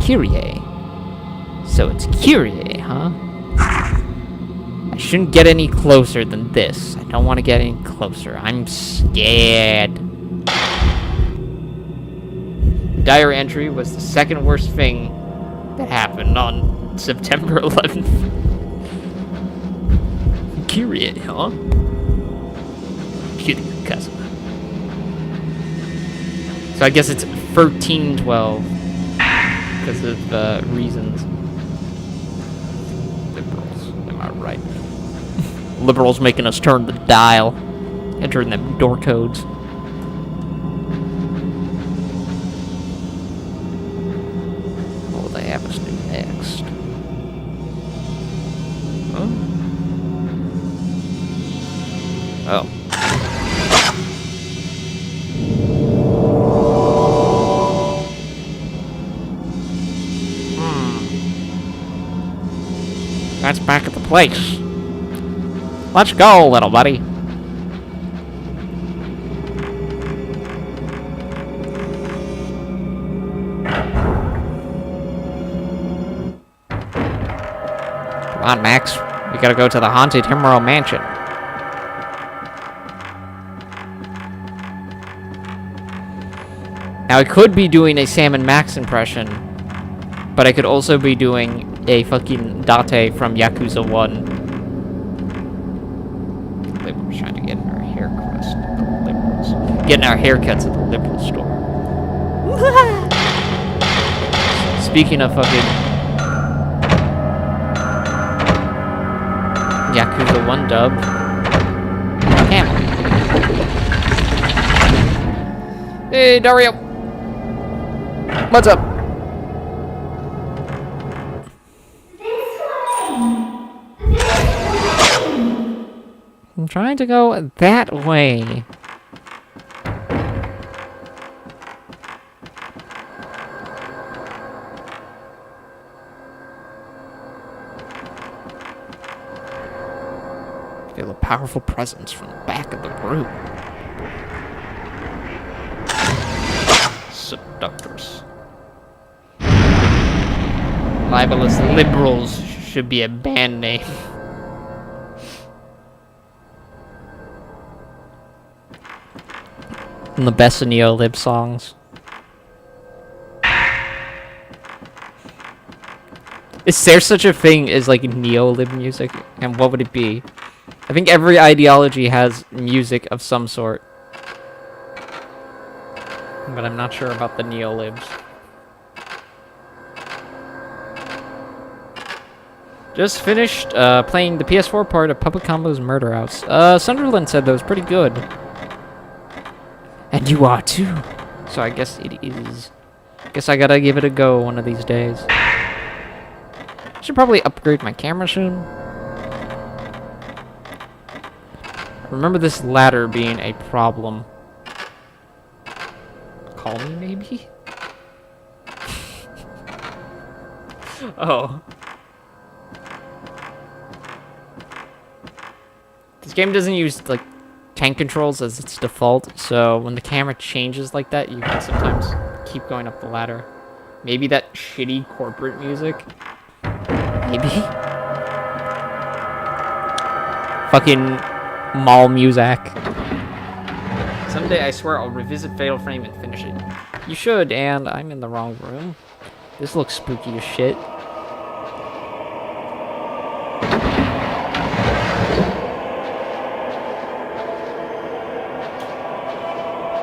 Kyrie. So it's Kyrie, huh? I shouldn't get any closer than this. I don't want to get any closer. I'm scared. The diary entry was the second worst thing that happened on September 11th. Kyrie, huh? Cousin. So I guess it's 1312 because of reasons. Liberals, am I right? Liberals making us turn the dial, entering them door codes. What will they have us do next? Huh? Oh. That's back at the place. Let's go, little buddy. Come on, Max. We gotta go to the haunted Himuro Mansion. Now, I could be doing a Sam and Max impression, but I could also be doing a fucking Date from Yakuza 1. Liberals trying to get in our hair crust. Liberals. Getting our haircuts at the liberal store. Speaking of fucking Yakuza 1 dub. Camel. Hey, Dario. What's up? I'm trying to go that way. Feel a powerful presence from the back of the room. Seductress. Libelous liberals should be a band name. And the best of Neo-Lib songs. Is there such a thing as like Neo-Lib music? And what would it be? I think every ideology has music of some sort. But I'm not sure about the Neo-Libs. Just finished playing the PS4 part of Public Combo's Murder House. Sunderland said that was pretty good. And you are too. So I guess it is. Guess I gotta give it a go one of these days. Should probably upgrade my camera soon. Remember this ladder being a problem. Call me, maybe? Oh. This game doesn't use, like, tank controls as its default, so when the camera changes like that, you can sometimes keep going up the ladder. Maybe that shitty corporate music? Maybe? Fucking mall music. Someday I swear I'll revisit Fatal Frame and finish it. You should, and I'm in the wrong room. This looks spooky as shit.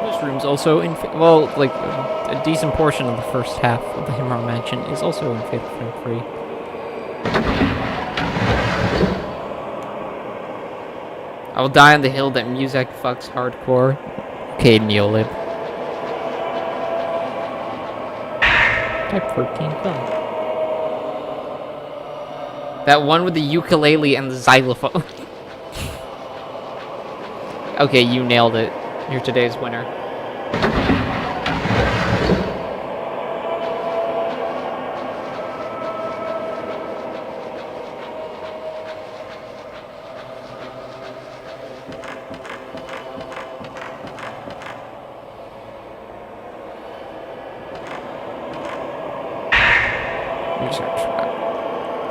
This room's also in... well, like, a decent portion of the first half of the Himura Mansion is also in Fatal Frame 3. I will die on the hill that music fucks hardcore. Okay, Neolib. Type 14 film. That one with the ukulele and the xylophone. Okay, you nailed it. You're today's winner.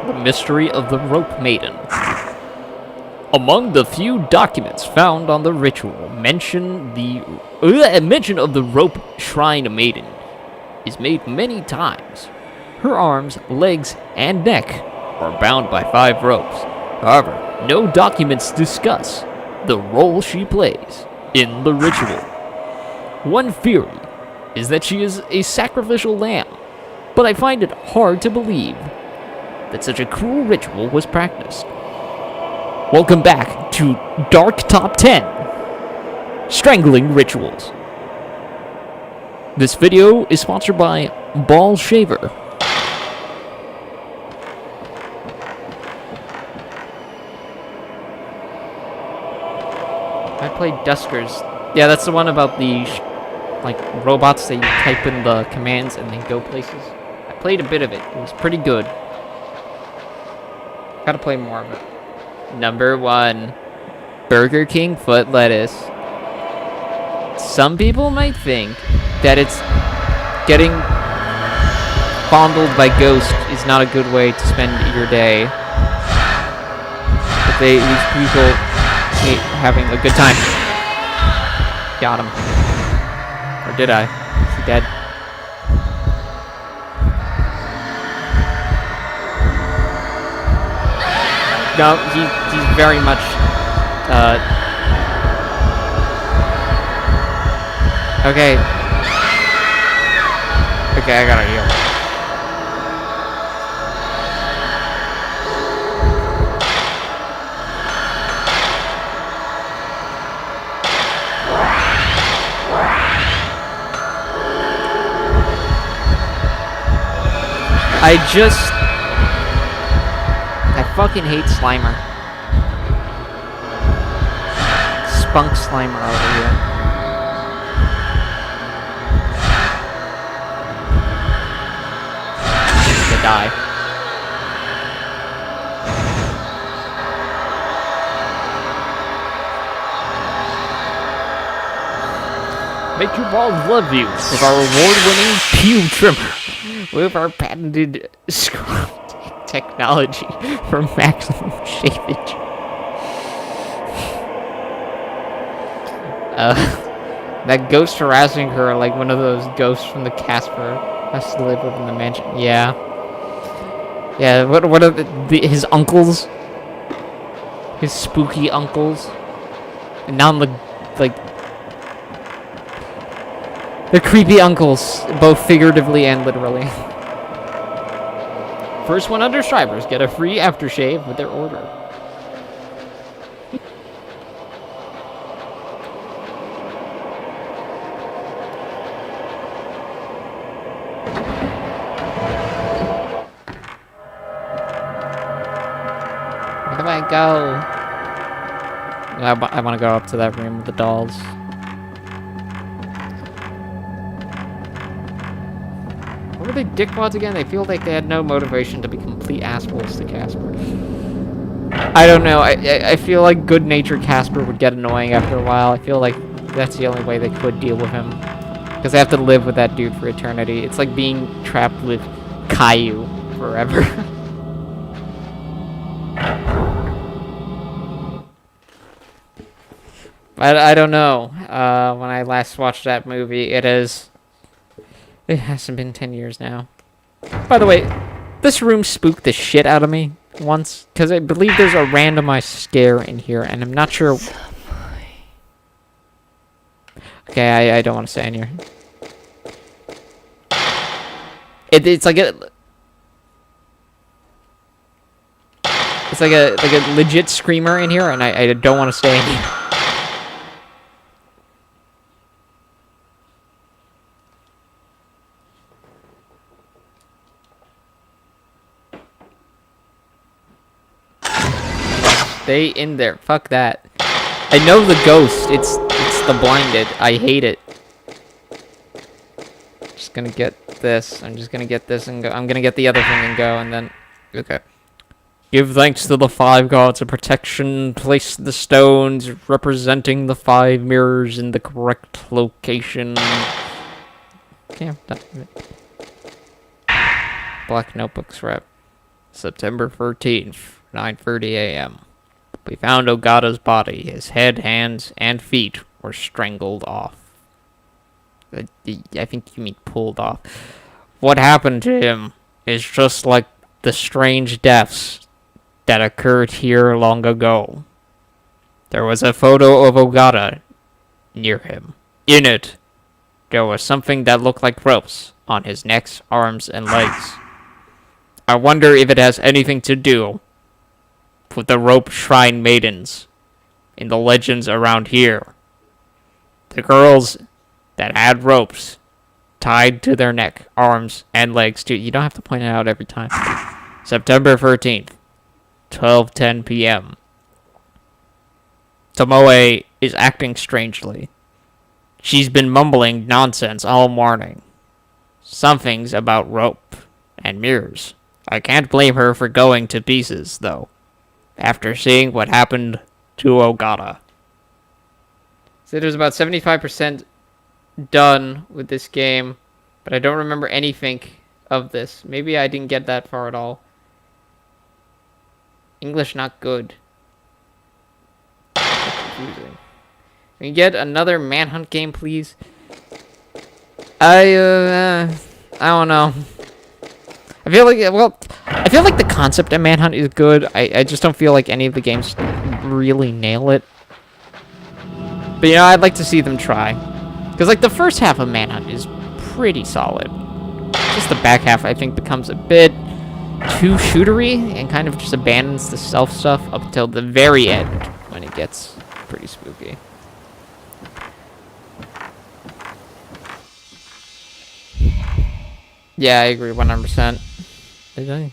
The Mystery of the Rope Maiden. Among the few documents found on the ritual, mention of the rope shrine maiden is made many times. Her arms, legs, and neck are bound by 5 ropes. However, no documents discuss the role she plays in the ritual. One theory is that she is a sacrificial lamb, but I find it hard to believe that such a cruel ritual was practiced. Welcome back to Dark Top 10 Strangling Rituals. This video is sponsored by Ball Shaver. I played Duskers. Yeah, that's the one about the like robots that you type in the commands and they go places. I played a bit of it. It was pretty good. Gotta play more of it. Number 1, Burger King foot lettuce. Some people might think that it's getting fondled by ghosts is not a good way to spend your day. But these people hate having a good time. Got him. Or did I? Is he dead? No, he's very much, okay. Okay, I gotta heal. I fucking hate Slimer. Spunk Slimer over here. To die. Make your balls love you with our award-winning pube trimmer. With our patented technology for maximum shavage. That ghost harassing her like one of those ghosts from the Casper has to live within the mansion. Yeah. Yeah, what are his uncles? His spooky uncles? And now they're creepy uncles, both figuratively and literally. First 100 subscribers get a free aftershave with their order. Where do I go? I want to go up to that room with the dolls. What were they dickwads again? They feel like they had no motivation to be complete assholes to Casper. I don't know. I feel like good-natured Casper would get annoying after a while. I feel like that's the only way they could deal with him. Because they have to live with that dude for eternity. It's like being trapped with Caillou forever. I don't know. When I last watched that movie, it hasn't been 10 years now. By the way, this room spooked the shit out of me once, because I believe there's a randomized scare in here, and I'm not sure. Okay, I don't want to say in here. It's like a legit screamer in here, and I don't want to stay in here. Stay in there. Fuck that. I know the ghost. It's the blinded. I hate it. Just gonna get this. I'm just gonna get this and go. I'm gonna get the other thing and go, and then... Okay. Give thanks to the 5 gods of protection. Place the stones representing the 5 mirrors in the correct location. Okay, I'm done with it. Black notebooks wrap. September 13th, 9:30 a.m. We found Ogata's body. His head, hands, and feet were strangled off. I think you mean pulled off. What happened to him is just like the strange deaths that occurred here long ago. There was a photo of Ogata near him. In it, there was something that looked like ropes on his neck, arms, and legs. I wonder if it has anything to do with the rope shrine maidens in the legends around here. The girls that had ropes tied to their neck, arms, and legs too. You don't have to point it out every time. September 13th, 12:10 p.m. Tomoe is acting strangely. She's been mumbling nonsense all morning. Something's about rope and mirrors. I can't blame her for going to pieces, though, after seeing what happened to Ogata. So there's about 75% done with this game, but I don't remember anything of this. Maybe I didn't get that far at all. English not good. Confusing. Can we get another Manhunt game, please? I don't know. I feel like the concept of Manhunt is good. I just don't feel like any of the games really nail it. But, you know, I'd like to see them try. Because, like, the first half of Manhunt is pretty solid. Just the back half, I think, becomes a bit too shootery and kind of just abandons the stealth stuff up until the very end when it gets pretty spooky. Yeah, I agree 100%. Did I?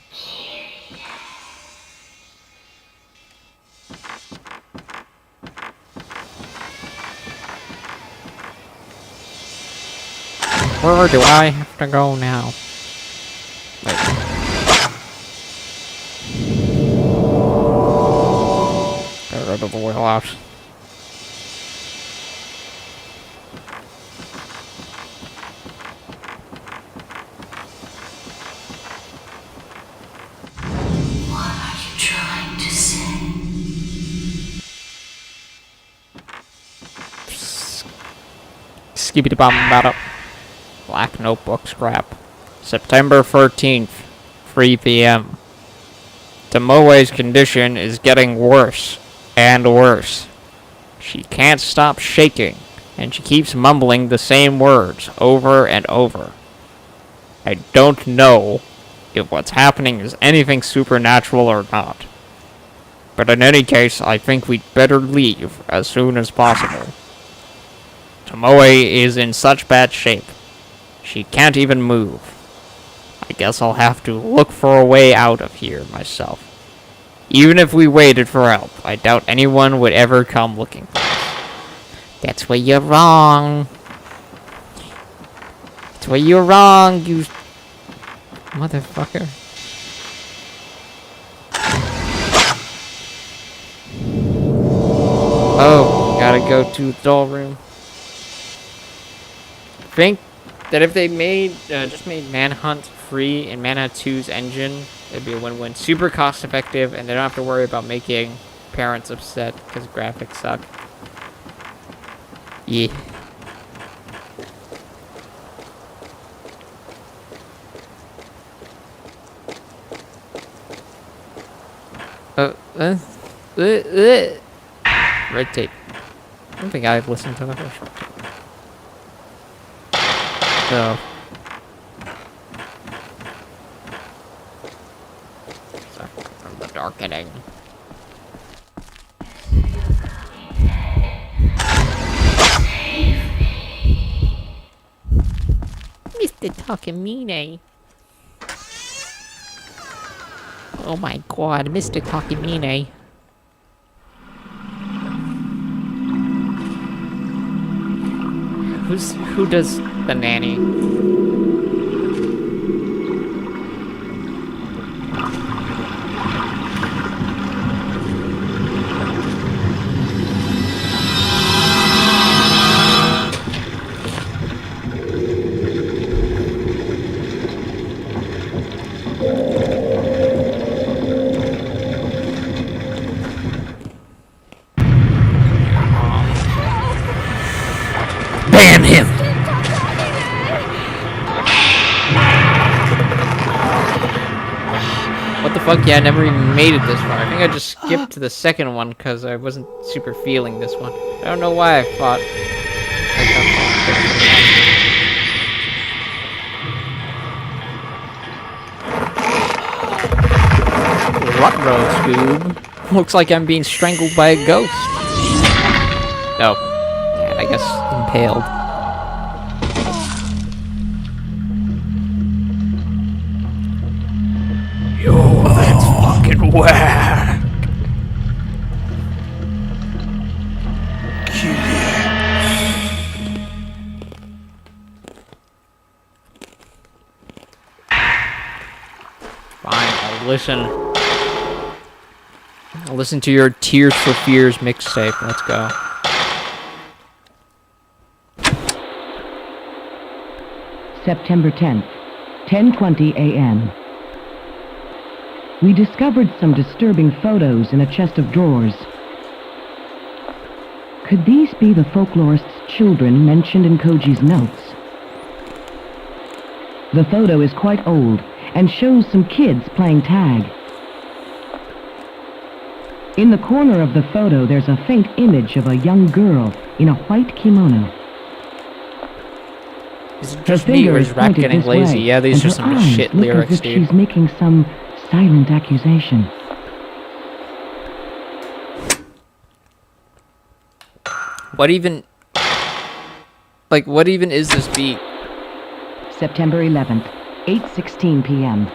Where do I have to go now? Wait. Get rid of the wheel out. What are you trying to say? Skibbity bum bada. Black notebook scrap. September 13th, 3 p.m. Tomoe's condition is getting worse and worse. She can't stop shaking, and she keeps mumbling the same words over and over. I don't know if what's happening is anything supernatural or not. But in any case, I think we'd better leave as soon as possible. Tomoe is in such bad shape. She can't even move. I guess I'll have to look for a way out of here myself. Even if we waited for help, I doubt anyone would ever come looking for us. That's where you're wrong. That's where you're wrong, you motherfucker. Oh, gotta go to the doll room. I think that if they just made Manhunt free in Manhunt 2's engine, it'd be a win-win. Super cost effective, and they don't have to worry about making parents upset because graphics suck. Yeah. Red tape. I don't think I've listened to the first one. So. Sorry from the darkening. Mr. Takamine. Oh my god, Mr. Takamine. Who does the nanny? Ban him! What the fuck? Yeah, I never even made it this far. I think I just skipped to the second one because I wasn't super feeling this one. I don't know why I thought. Ruh-roh, Scoob. Looks like I'm being strangled by a ghost. Oh. Yeah, I guess impaled. Yo, that's fucking whack. Fine, I'll listen. I'll listen to your Tears for Fears mixtape. Let's go. September 10th, 10:20 a.m. We discovered some disturbing photos in a chest of drawers. Could these be the folklorist's children mentioned in Koji's notes? The photo is quite old and shows some kids playing tag. In the corner of the photo, there's a faint image of a young girl in a white kimono. Is it just me, or is rap getting lazy? Yeah, these are some shit lyrics, dude. She's making some silent accusation. What even... Like, what even is this beat? September 11th, 8:16 p.m.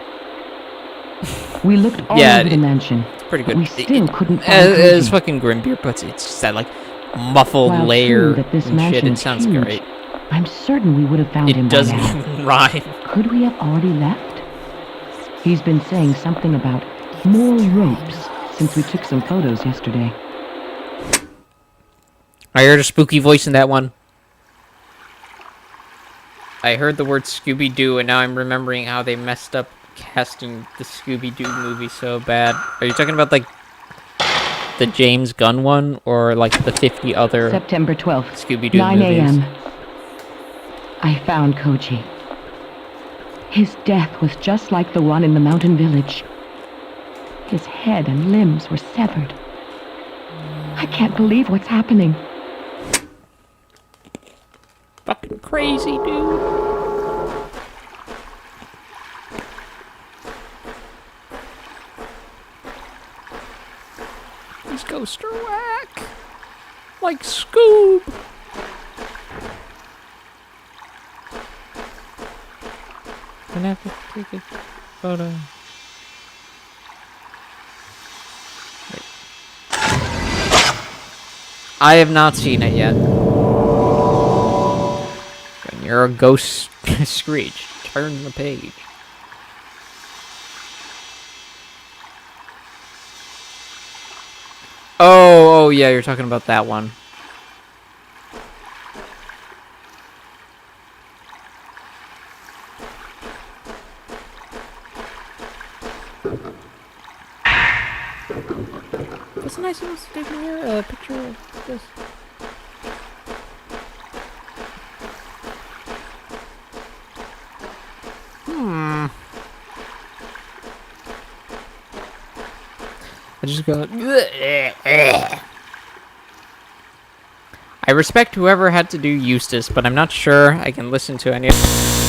We looked all over the mansion. It's pretty good. But we still couldn't find as Koji. fucking Grimbeer puts it, it's just that, like, muffled While layer true that this and shit. It mansion's sounds huge, great. I'm certain we would have found him It by doesn't now. even rhyme. Could we have already left? He's been saying something about more ropes since we took some photos yesterday. I heard a spooky voice in that one. I heard the word Scooby-Doo, and now I'm remembering how they messed up casting the Scooby-Doo movie so bad. Are you talking about, like, the James Gunn one, or, like, the 50 other September 12th, Scooby-Doo 9 movies? a.m. I found Koji. His death was just like the one in the mountain village. His head and limbs were severed. I can't believe what's happening. Fucking crazy, dude. ghosts are whack. Like Scoob. Can I have to take a photo? Wait. I have not seen it yet. When you're a ghost Screech, turn the page. Oh, yeah, you're talking about that one. That's a nice little statement here. A picture of this. I just go. I respect whoever had to do Eustace, but I'm not sure I can listen to any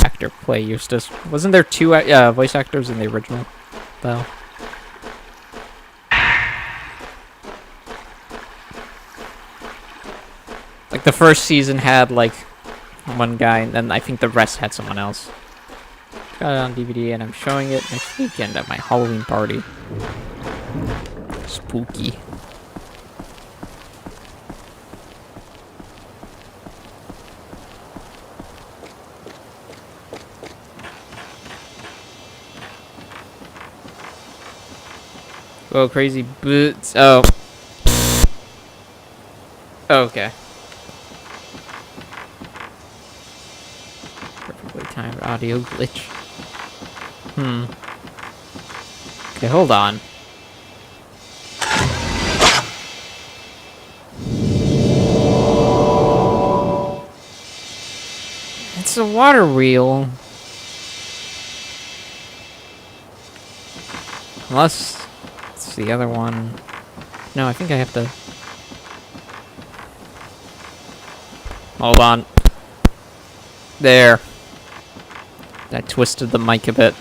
actor play Eustace. Wasn't there two voice actors in the original, though? Like the first season had like one guy, and then I think the rest had someone else. Got it on DVD, and I'm showing it next weekend at my Halloween party. Spooky. Oh, crazy boots. Oh. Okay. Perfectly timed audio glitch. Okay, hold on. It's a water wheel. Unless it's the other one. No, I think I have to... Hold on. There. I twisted the mic a bit.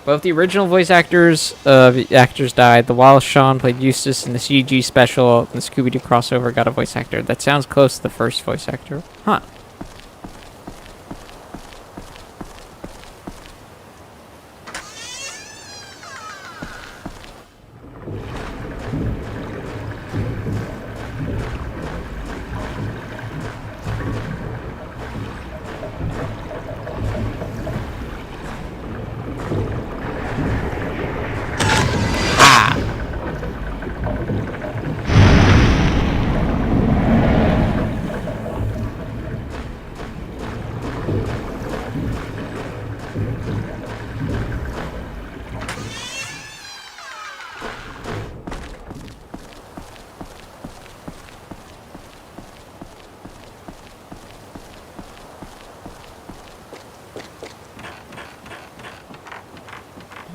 Both the original voice actors died. The Wallace Shawn played Eustace in the CG special. And the Scooby-Doo crossover got a voice actor. That sounds close to the first voice actor. Huh.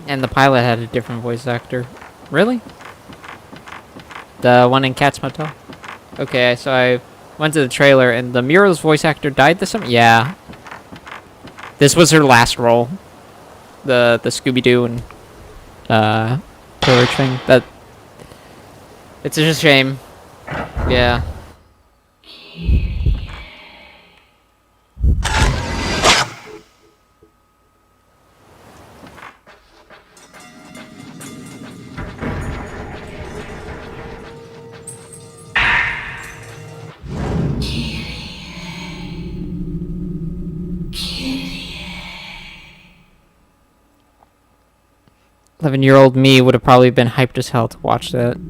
And the pilot had a different voice actor. Really? The one in Cat's Motel? Okay, so I went to the trailer and the Muriel's voice actor died this summer? Yeah. This was her last role. The Scooby-Doo and Pillage thing. That it's just a shame. Yeah. 11-year-old me would have probably been hyped as hell to watch that.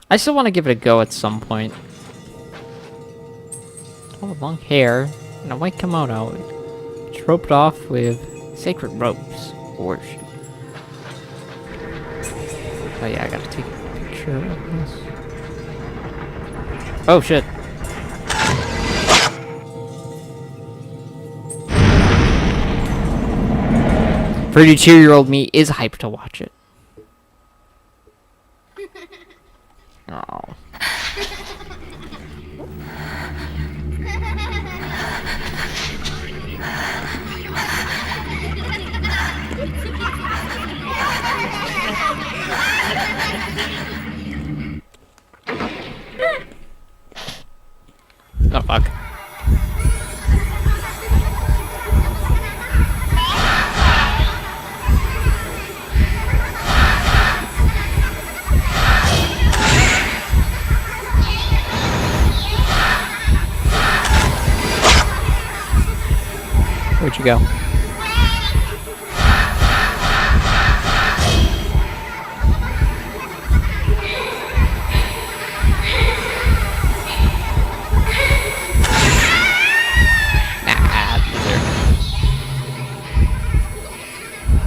I still want to give it a go at some point. Oh, long hair and a white kimono. It's roped off with sacred ropes. Worship. Oh yeah, I gotta take a picture of this. Oh shit. 32-year-old me is hyped to watch it. Oh. Oh, fuck. Where'd you go?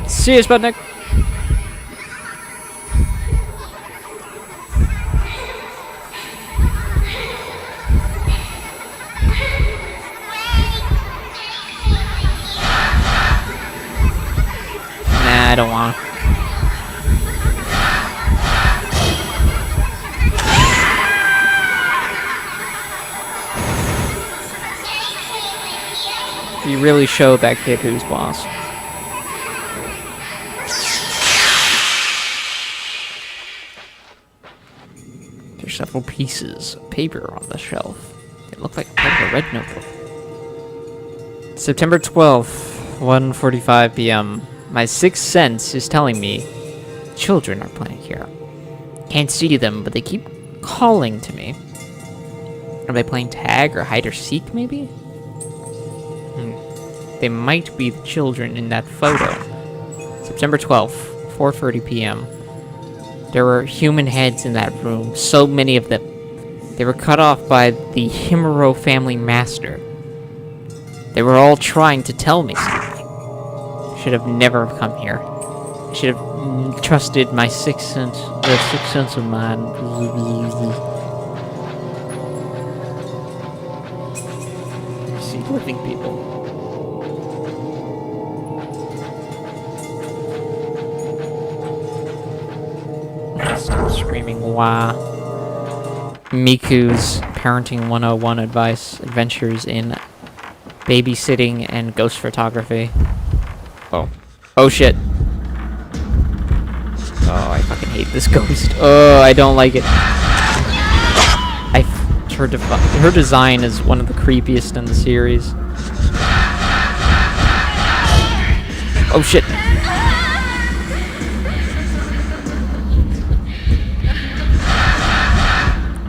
See you, Sputnik. Nah, I don't want to. You really showed that kid who's boss. There's several pieces of paper on the shelf. They look like part of a red notebook. September 12th, 1:45 p.m. My sixth sense is telling me children are playing here. Can't see them, but they keep calling to me. Are they playing tag or hide or seek, maybe? They might be the children in that photo. September 12th, 4:30 p.m. There were human heads in that room, so many of them. They were cut off by the Himuro family master. They were all trying to tell me something. I should have never come here. I should have trusted my sixth sense, the sixth sense of mine. I see living people. Stop screaming, wah. Miku's Parenting 101 advice, adventures in babysitting and ghost photography. Oh. Oh shit. Oh, I fucking hate this ghost. Oh, I don't like it. Her design is one of the creepiest in the series. Oh shit.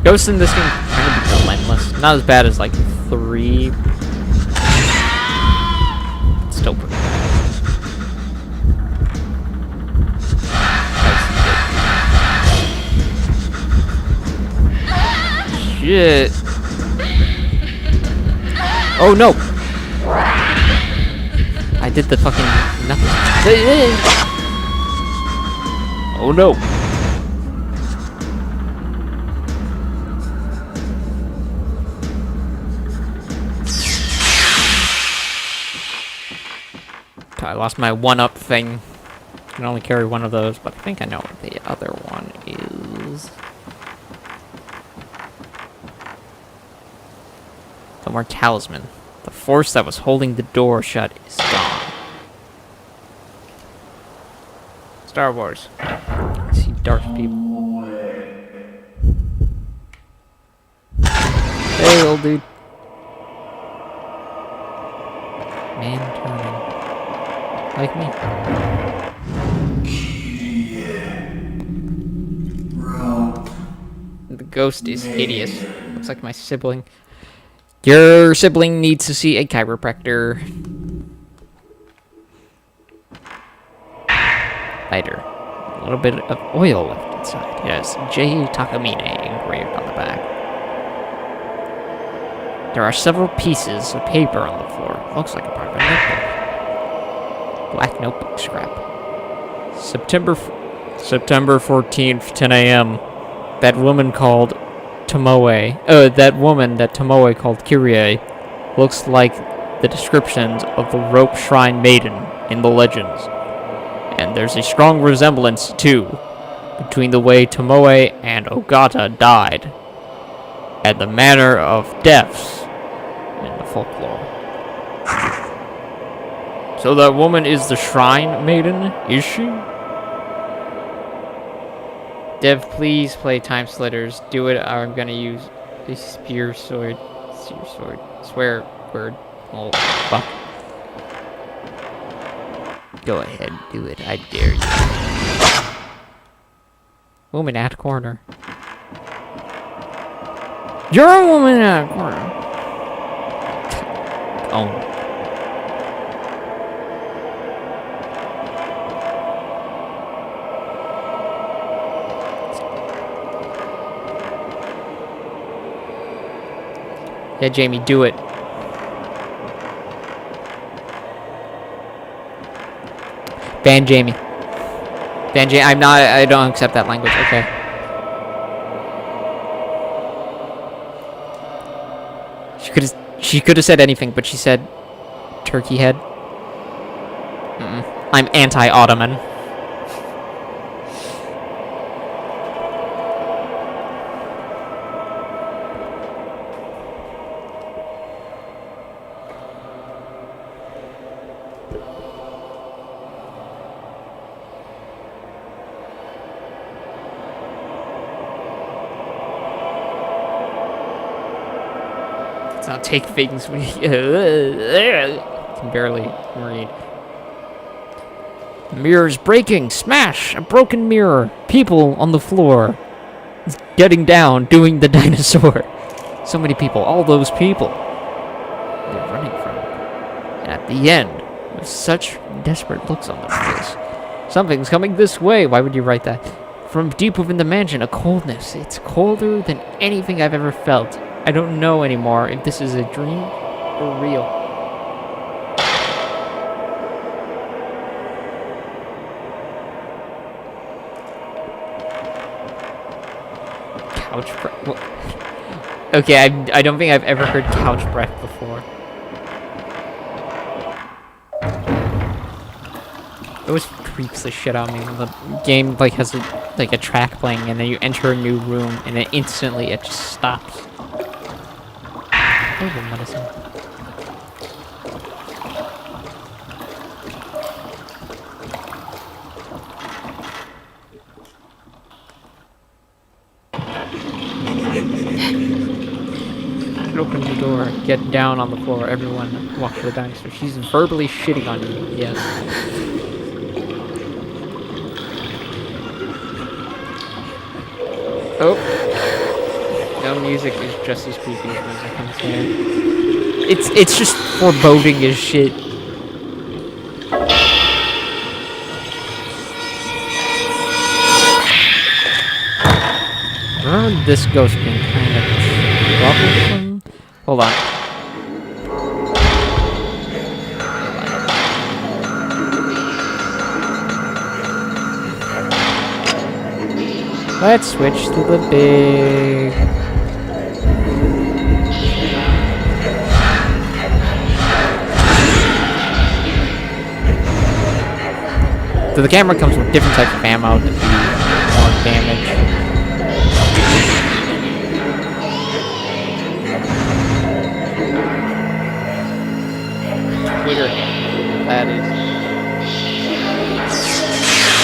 Ghosts in this game kind of be relentless. Not as bad as like 3. It's still pretty bad. Shit. Oh no. I did the fucking nothing. Oh no. I lost my one-up thing. I can only carry one of those, but I think I know what the other one is. No more talisman. The force that was holding the door shut is gone. Star Wars. I see dark people. Hey, old dude. Man turning. Like me. The ghost is hideous. Looks like my sibling. Your sibling needs to see a chiropractor. Lighter. A little bit of oil left inside. Yes, J. Takamine engraved on the back. There are several pieces of paper on the floor. Looks like a part of a notebook. Black notebook scrap. September 14th, 10 a.m. That woman called Tomoe. That woman that Tomoe called Kyrie looks like the descriptions of the rope shrine maiden in the legends. And there's a strong resemblance, too, between the way Tomoe and Ogata died and the manner of deaths in the folklore. So that woman is the shrine maiden, is she? Dev, please play Time Slitters. Do it or I'm gonna use a spear sword. It's your sword. Swear word. Oh, fuck. Go ahead, do it. I dare you. Woman at corner. You're a woman at corner. Oh. Yeah, Jamie, do it. Ban Jamie. Ban Jamie. I don't accept that language. Okay. She could have said anything, but she said turkey head. I'm anti-Ottoman. Let's not take things we can barely read. Mirrors breaking, smash, a broken mirror, people on the floor, getting down, doing the dinosaur. So many people, all those people. They're running from it. And at the end, with such desperate looks on their face. Something's coming this way. Why would you write that? From deep within the mansion, a coldness. It's colder than anything I've ever felt. I don't know anymore if this is a dream or real. Couch breath. Okay, I don't think I've ever heard couch breath before. It always creeps the shit out of me when the game like has a track playing and then you enter a new room and then instantly it just stops. Herbal medicine. Open the door. Get down on the floor. Everyone walk to the dinosaur. She's verbally shitting on you. Yes. Oh. No music is just as creepy as music in this game. It's just foreboding as shit. Remember this ghost being kind of troublesome? Hold on. Let's switch to the big... So the camera comes with different types of ammo to do more damage. Twitter handle, that is.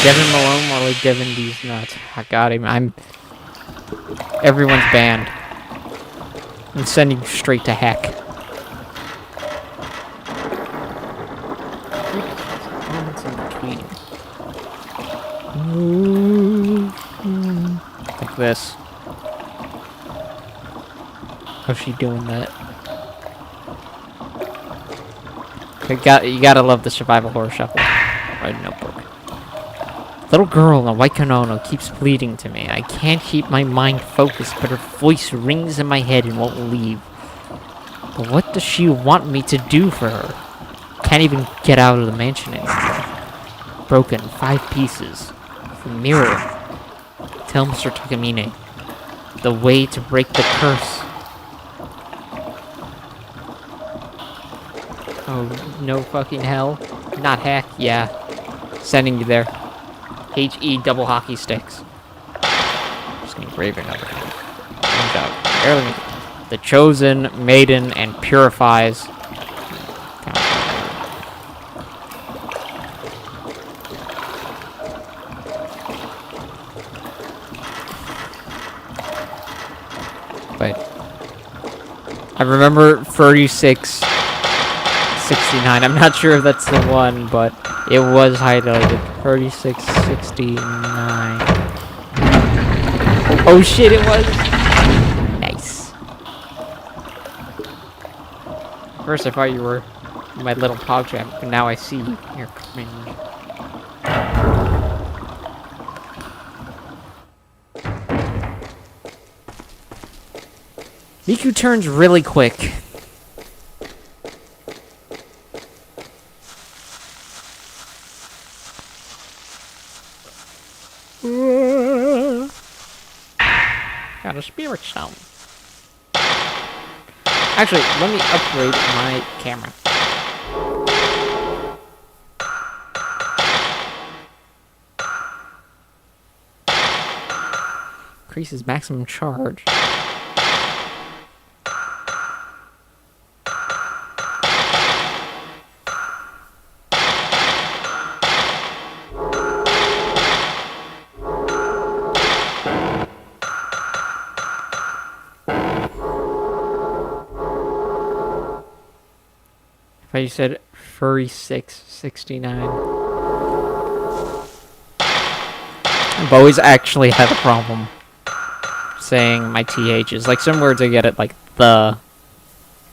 Devin Malone while like Devin these nuts. I got him. Everyone's banned. I'm sending you straight to heck. Moments in between. Like this. How's she doing that? You gotta love the survival horror shuffle. Right, notebook. Little girl in a white kimono keeps pleading to me. I can't keep my mind focused, but her voice rings in my head and won't leave. But what does she want me to do for her? Can't even get out of the mansion anymore. Broken, 5 pieces. The mirror. Tell Mr. Takamine. The way to break the curse. Oh, no fucking hell. Not heck, yeah. Sending you there. HE double hockey sticks. Just engraving of it. Comes out. The chosen, maiden, and purifies. But I remember 3669. I'm not sure if that's the one, but it was highlighted. 3669. Oh shit, it was. Nice. First I thought you were my little pog champ, but now I see you're coming. Miku turns really quick. Got a spirit stone. Actually, let me upgrade my camera. Increases maximum charge. You said furry 669. I've always actually had a problem saying my THs. Like some words I get it like the,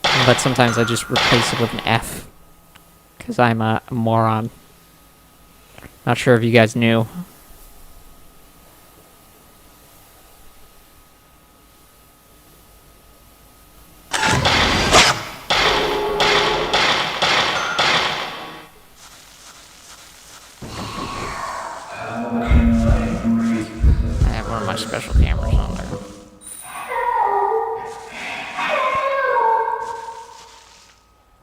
but sometimes I just replace it with an F because I'm a moron. Not sure if you guys knew. Special cameras on there.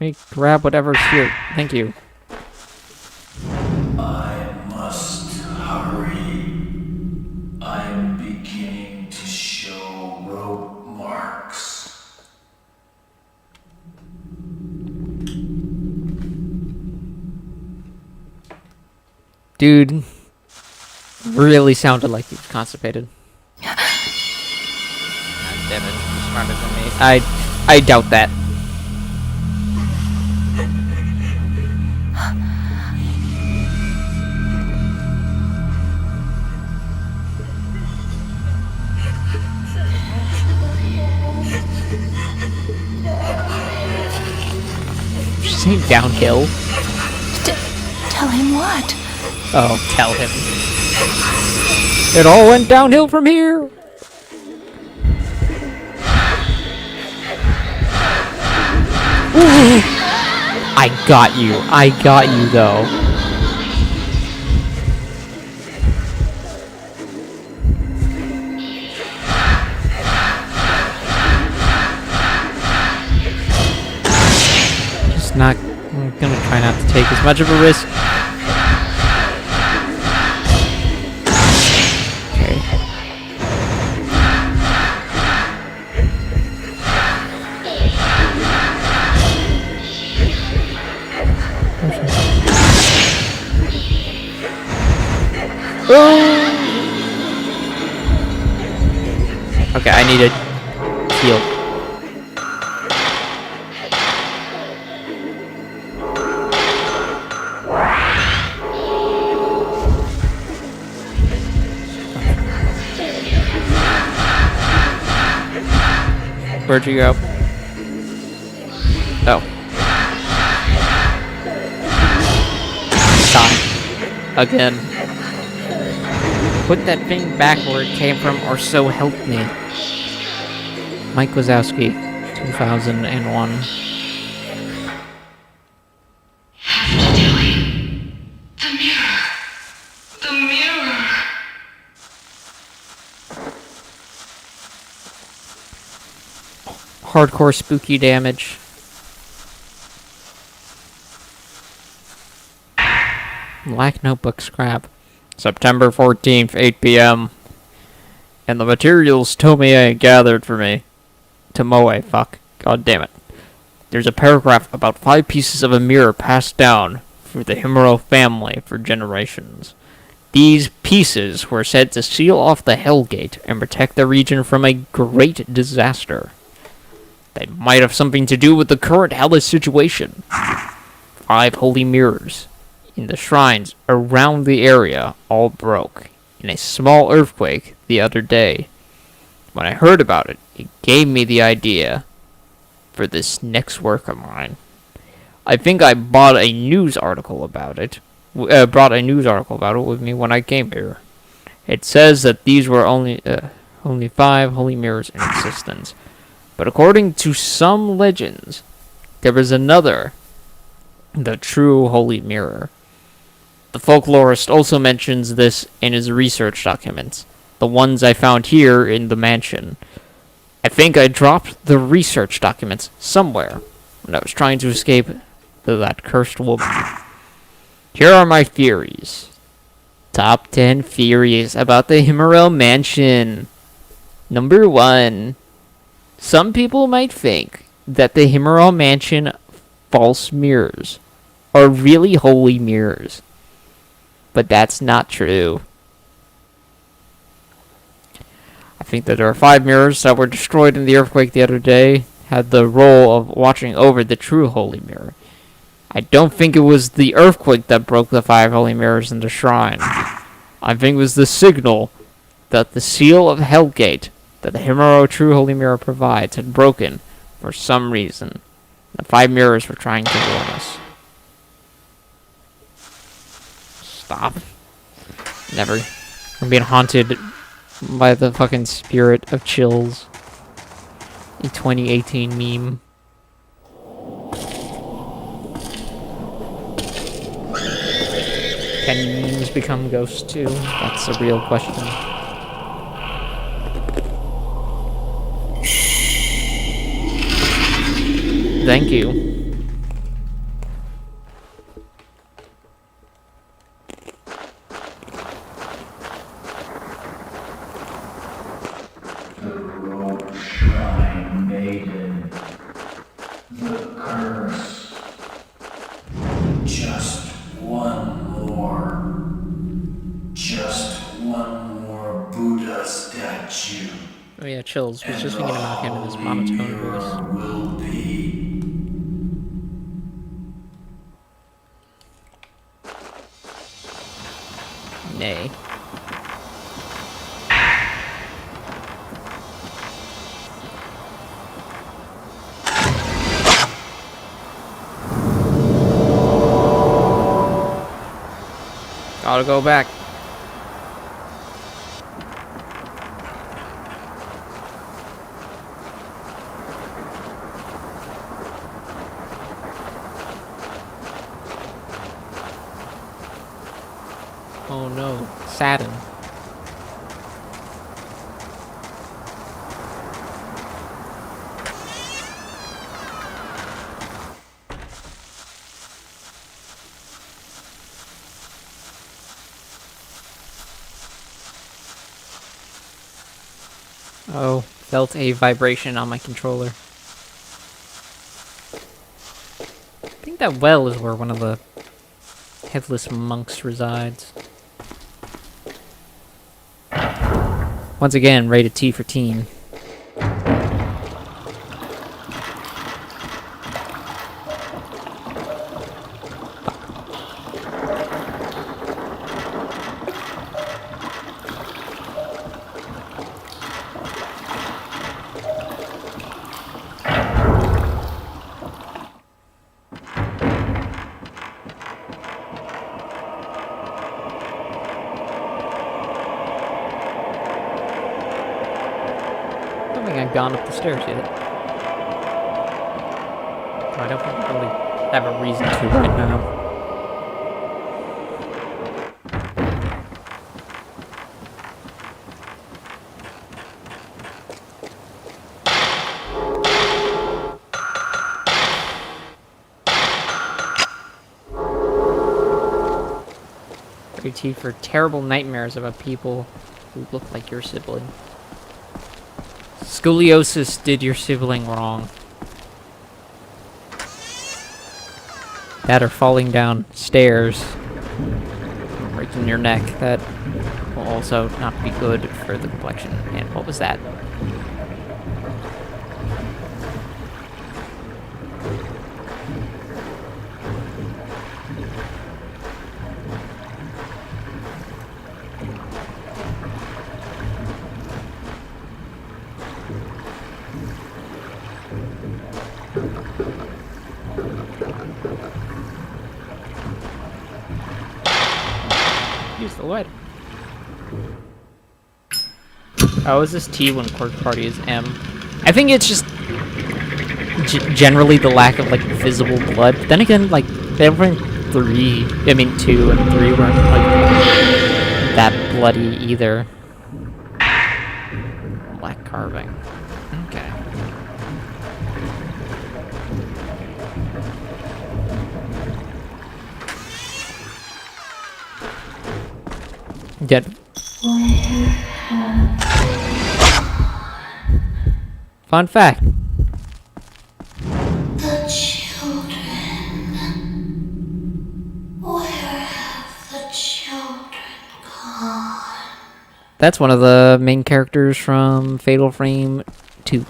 Let me grab whatever's here. Thank you. I must hurry. I'm beginning to show rope marks. Dude really sounded like he was constipated. Damn it, you're smarter than me. I doubt that. She's saying downhill. Tell him what? Oh, tell him. It all went downhill from here. I got you. I got you, though. Just not... I'm gonna try not to take as much of a risk. Okay, I need a heal. Where'd you go? Oh. Die. Again. Put that thing back where it came from, or so help me. Mike Wazowski, 2001. The mirror. The mirror. Hardcore spooky damage. Black Notebook scrap. September 14th, 8 p.m. And the materials Tomie gathered for me. Tomoe, fuck. God damn it. There's a paragraph about 5 pieces of a mirror passed down through the Himuro family for generations. These pieces were said to seal off the Hellgate and protect the region from a great disaster. The that might have something to do with the current hellish situation. 5 holy mirrors in the shrines around the area all broke in a small earthquake the other day. When I heard about it, it gave me the idea for this next work of mine. I think I bought a news article about it. Brought a news article about it with me when I came here. It says that these were only 5 holy mirrors in existence. But according to some legends, there is another, the true holy mirror. The folklorist also mentions this in his research documents, the ones I found here in the mansion. I think I dropped the research documents somewhere when I was trying to escape that cursed woman. Here are my theories. Top 10 theories about the Himmerell Mansion. Number 1. Some people might think that the Himmerell Mansion false mirrors are really holy mirrors. But that's not true. I think that there are 5 mirrors that were destroyed in the earthquake the other day, had the role of watching over the true holy mirror. I don't think it was the earthquake that broke the 5 holy mirrors in the shrine. I think it was the signal that the seal of Hellgate that the Himmerell True Holy Mirror provides had broken for some reason. The 5 mirrors were trying to warn us. Stop. Never. I'm being haunted by the fucking spirit of chills. A 2018 meme. Can memes become ghosts too? That's a real question. Thank you. The rope shrine maiden. The curse. Just one more. Just one more Buddha statue. Oh yeah, chills. Was just thinking about him in his monotone voice. Will be. Nay. Gotta go back. Oh no, Saturn. Oh, felt a vibration on my controller. I think that well is where one of the headless monks resides. Once again, rated T for teen. I don't think I've gone up the stairs yet. I don't really have a reason to right now. T for terrible nightmares about people who look like your sibling. Scoliosis did your sibling wrong. That or falling down stairs, breaking your neck. That will also not be good for the complexion. And what was that? use the lighter. Oh, is this T when Quirk Party is M? I think it's just generally the lack of like visible blood. But then again, like they weren't 2 and 3 weren't like that bloody either. Black carving. Okay. Get. Fun fact. The children. Where have the children gone? That's one of the main characters from Fatal Frame 2.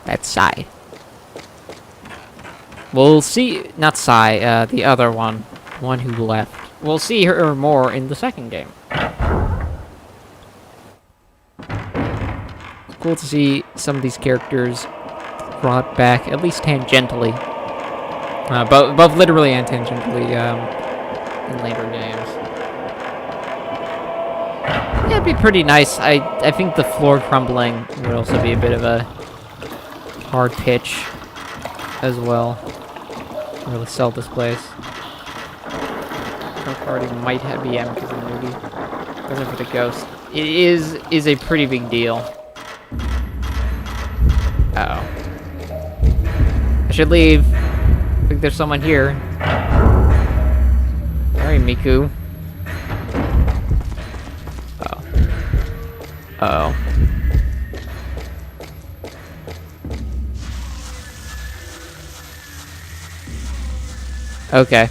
That's Sai. We'll see, not Sai, the other one who left. We'll see her more in the second game. It's cool to see some of these characters brought back, at least tangentially. Both literally and tangentially, in later games. Yeah, it'd be pretty nice. I think the floor crumbling would also be a bit of a hard pitch as well. Really sell this place. Quirk Party might have BM because of Moody. Doesn't for the ghost. It is a pretty big deal. Uh-oh. I should leave. I think there's someone here. Alright, Miku. Uh-oh. Okay.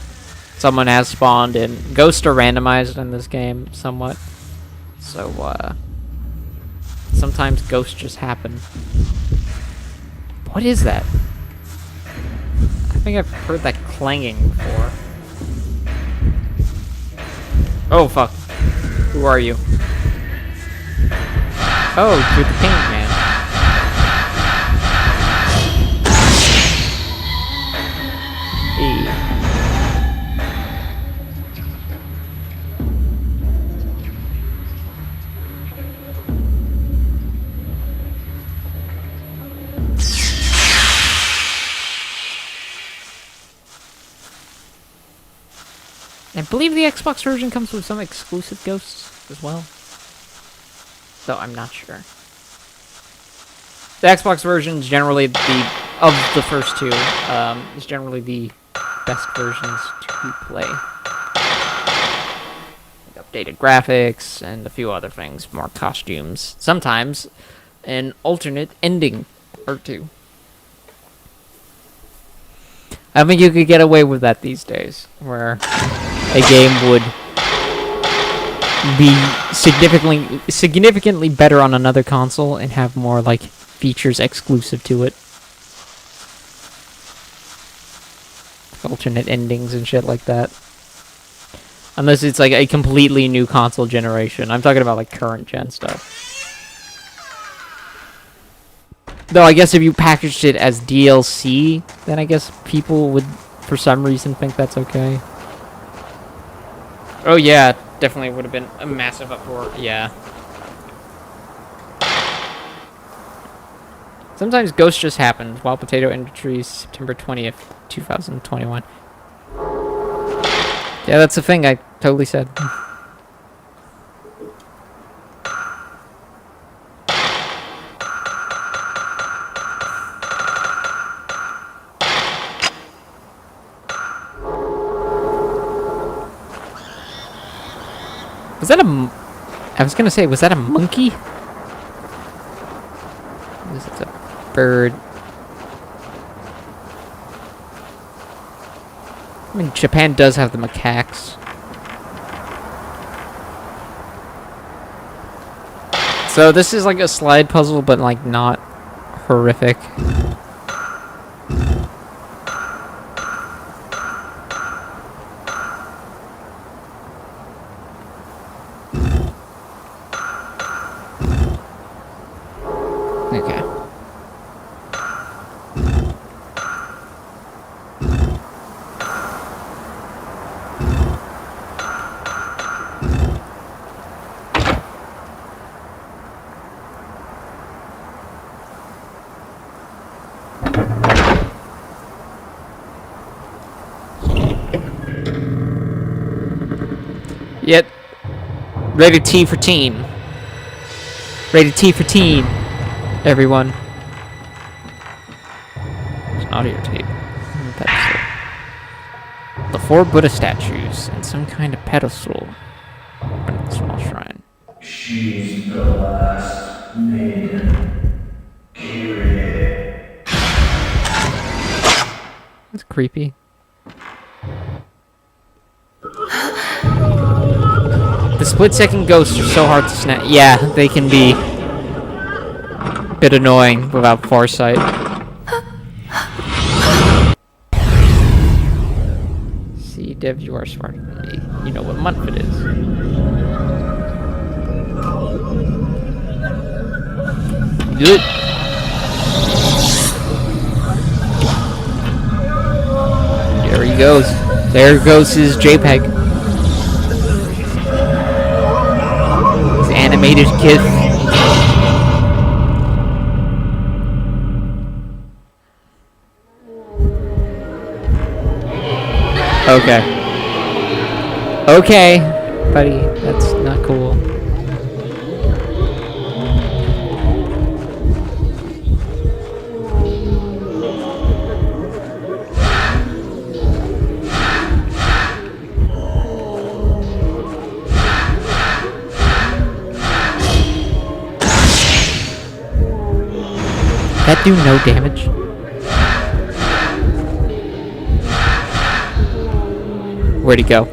Someone has spawned and ghosts are randomized in this game somewhat. So, sometimes ghosts just happen. What is that? I think I've heard that clanging before. Oh, fuck. Who are you? Oh, you're the paint man. Hey. I believe the Xbox version comes with some exclusive ghosts as well. Though I'm not sure. The Xbox version is generally of the first two, is generally the best versions to play. Like updated graphics and a few other things, more costumes. Sometimes an alternate ending or two. I think you could get away with that these days, where a game would be significantly better on another console and have more like features exclusive to it. Alternate endings and shit like that. Unless it's like a completely new console generation. I'm talking about like current gen stuff. Though I guess if you packaged it as DLC, then I guess people would for some reason think that's okay. Oh yeah, definitely would have been a massive uproar. Yeah. Sometimes ghosts just happen. Wild Potato Industries, September 20th, 2021. Yeah, that's the thing I totally said. Was that I was gonna say, was that a monkey? This is a bird. I mean, Japan does have the macaques. So this is like a slide puzzle, but like not horrific. Okay. Yet, rated T for teen. Rated T for teen, everyone. It's an audio tape. Pedestal. The 4 Buddha statues and some kind of pedestal under the small shrine. She's the last maiden. Kyrie. That's creepy. The split-second ghosts are so hard to snap. Yeah, they can be a bit annoying without foresight. See, Dev, you are smarter than me. You know what month it is. Good. There he goes. There goes his JPEG. His animated GIF. Okay. Okay, buddy, that's not cool. That do no damage? Where'd he go?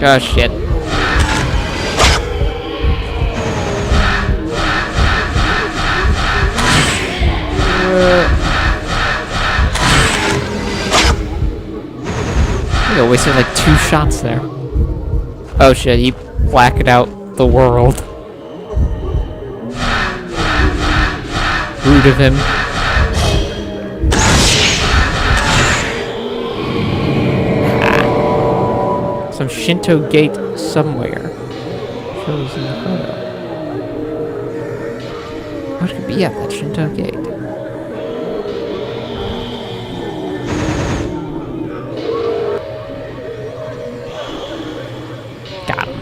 Oh shit. I wasted like 2 shots there. Oh shit, he blacked out the world. Rude of him. Some Shinto gate somewhere. Shows in the photo. What could be at that Shinto gate? Got him.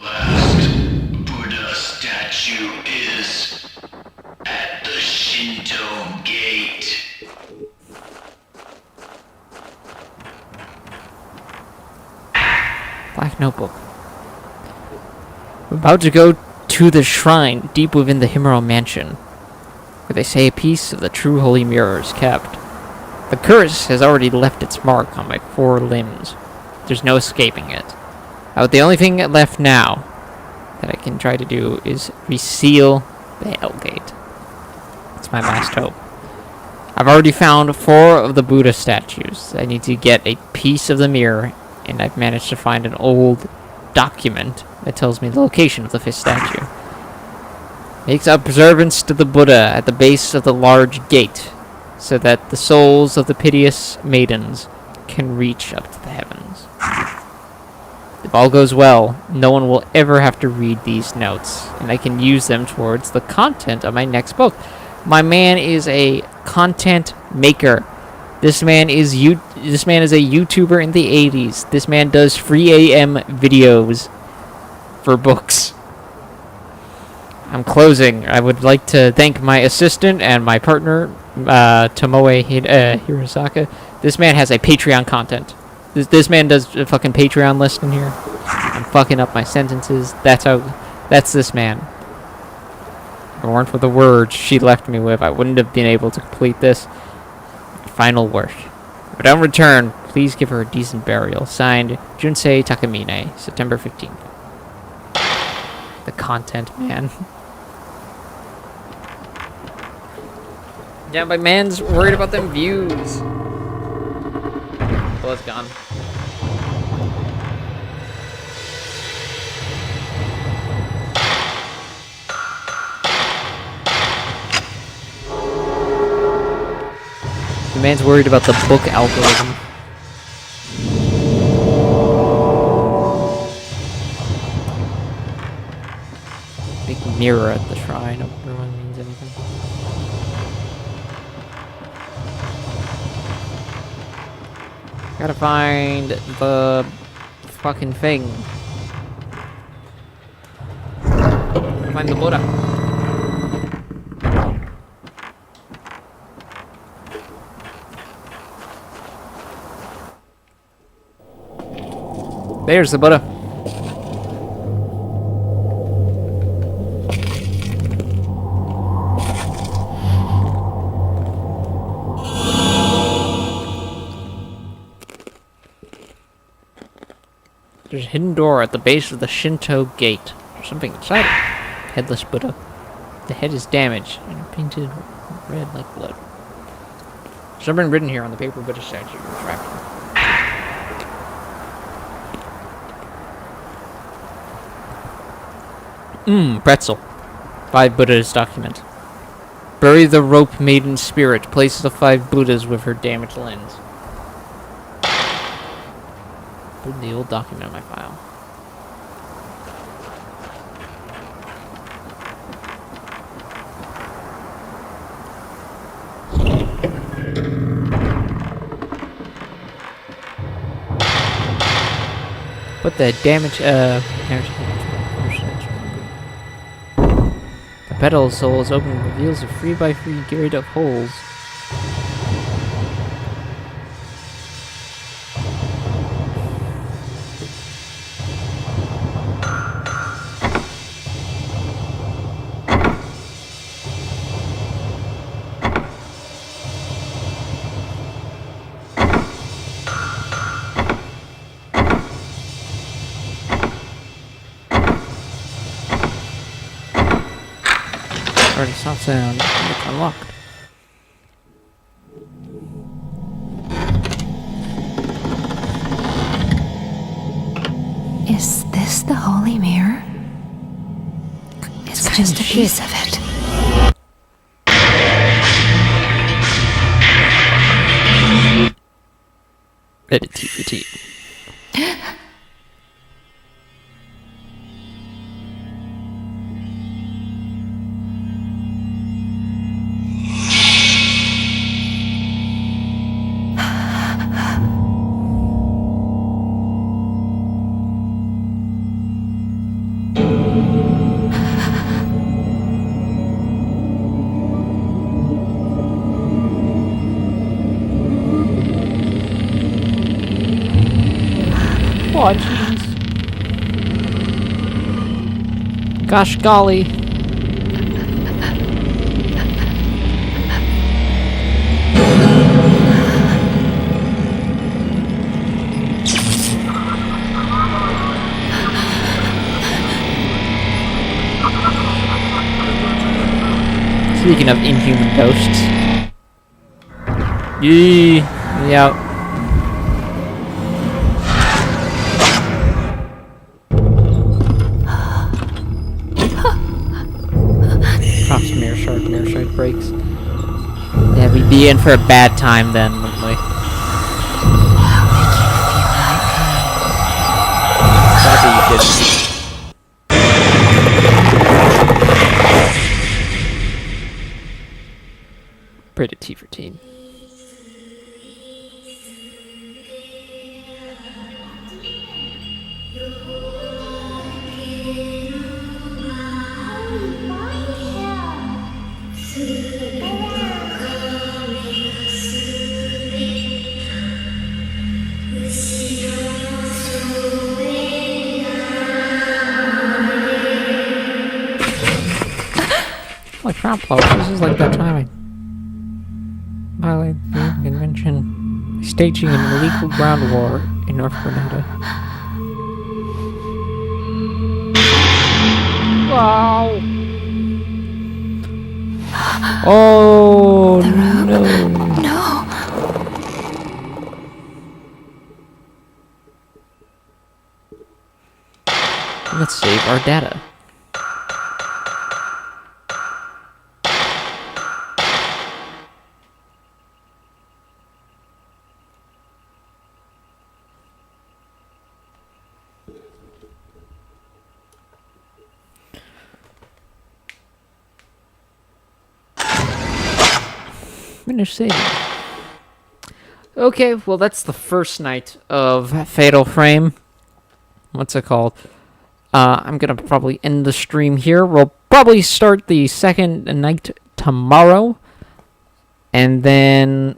Last Buddha statue is at the Shinto gate. Black notebook. We're about to go to the shrine deep within the Himuro mansion, where they say a piece of the true holy mirror is kept. The curse has already left its mark on my 4 limbs. There's no escaping it. The only thing left now that I can try to do is reseal the Hellgate. That's my last hope. I've already found 4 of the Buddha statues. I need to get a piece of the mirror, and I've managed to find an old document that tells me the location of the 5th statue. Makes observance to the Buddha at the base of the large gate, so that the souls of the piteous maidens can reach up to the heavens. If all goes well, no one will ever have to read these notes, and I can use them towards the content of my next book. My man is a content maker. This man is a YouTuber in the 80s. This man does free AM videos for books. I'm closing. I would like to thank my assistant and my partner, Tomoe Hirosaka. This man has a Patreon content. This man does a fucking Patreon list in here. I'm fucking up my sentences. That's this man. If it weren't for the words she left me with, I wouldn't have been able to complete this. Final word. If I don't return, please give her a decent burial. Signed, Junsei Takamine, September 15th. The content man. Yeah, my man's worried about them views. Oh, it's gone. The man's worried about the book algorithm. Big mirror at the shrine. I don't know if it means anything. Gotta find the fucking thing. Find the Buddha. There's the Buddha. There's a hidden door at the base of the Shinto gate. There's something inside it. Headless Buddha. The head is damaged and painted red like blood. Something written here on the paper Buddha statue. Pretzel. 5 Buddhas document. Bury the rope maiden spirit. Place the 5 Buddhas with her damaged lens. Put the old document in my file. Put the damage, the petal soul is open and reveals a 3x3 grid of holes. Already soft sound. It's unlocked. Is this the holy mirror? It's just a piece of it. Edit TPT. Oh, jeez. Gosh golly. Speaking of inhuman ghosts. Yee. Yeah. Mirror shark breaks. Yeah, we'd be in for a bad time then, wouldn't we? Sadly, you didn't. Pretty T for teen. Like crap close. This is like that timing. Violate the convention. Staging an illegal ground war in North Grenada. Wow. Oh our data. Finish saving. Okay, well that's the first night of Fatal Frame. What's it called? I'm gonna probably end the stream here. We'll probably start the second night tomorrow. And then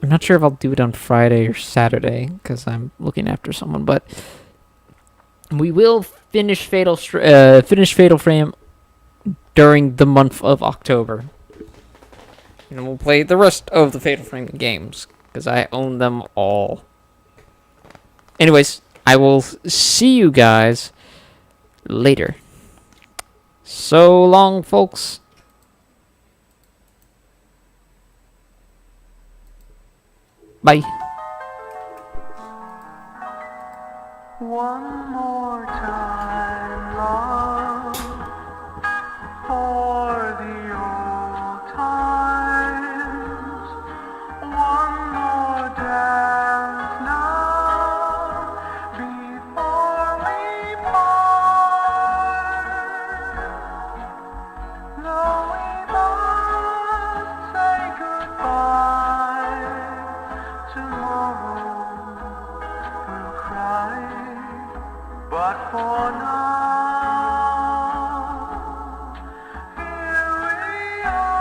I'm not sure if I'll do it on Friday or Saturday because I'm looking after someone, but we will finish Fatal Frame during the month of October. And we'll play the rest of the Fatal Frame games, because I own them all. Anyways, I will see you guys later. So long, folks. Bye. One more time, love, for the old times. One more dance now, before we part. Though we must say goodbye, tomorrow we'll cry. But for now, here we are.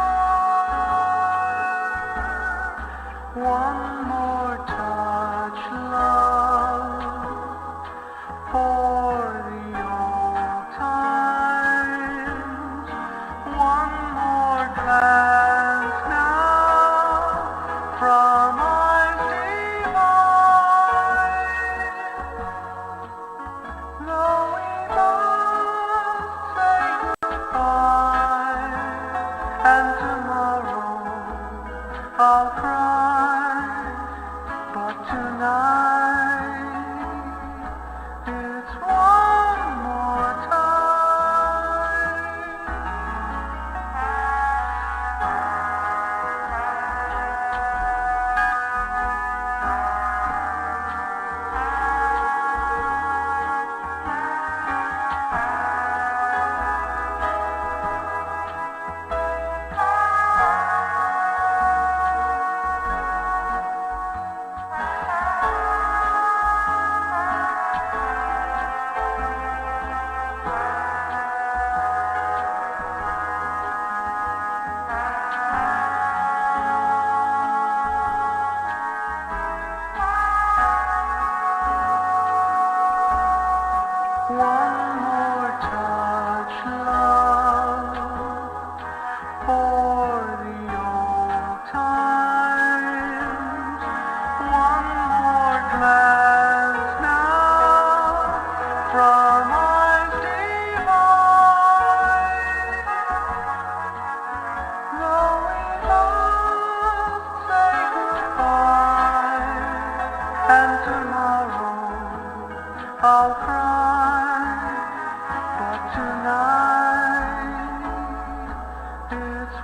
One more touch, love, for the old times. One more glance now from eyes divine. Though we must say goodbye, and tomorrow I'll cry, but tonight it's one more time. One more touch, love, for the old times. One more glance now from eyes divine. Though we must say goodbye, and tomorrow I'll cry, but tonight it's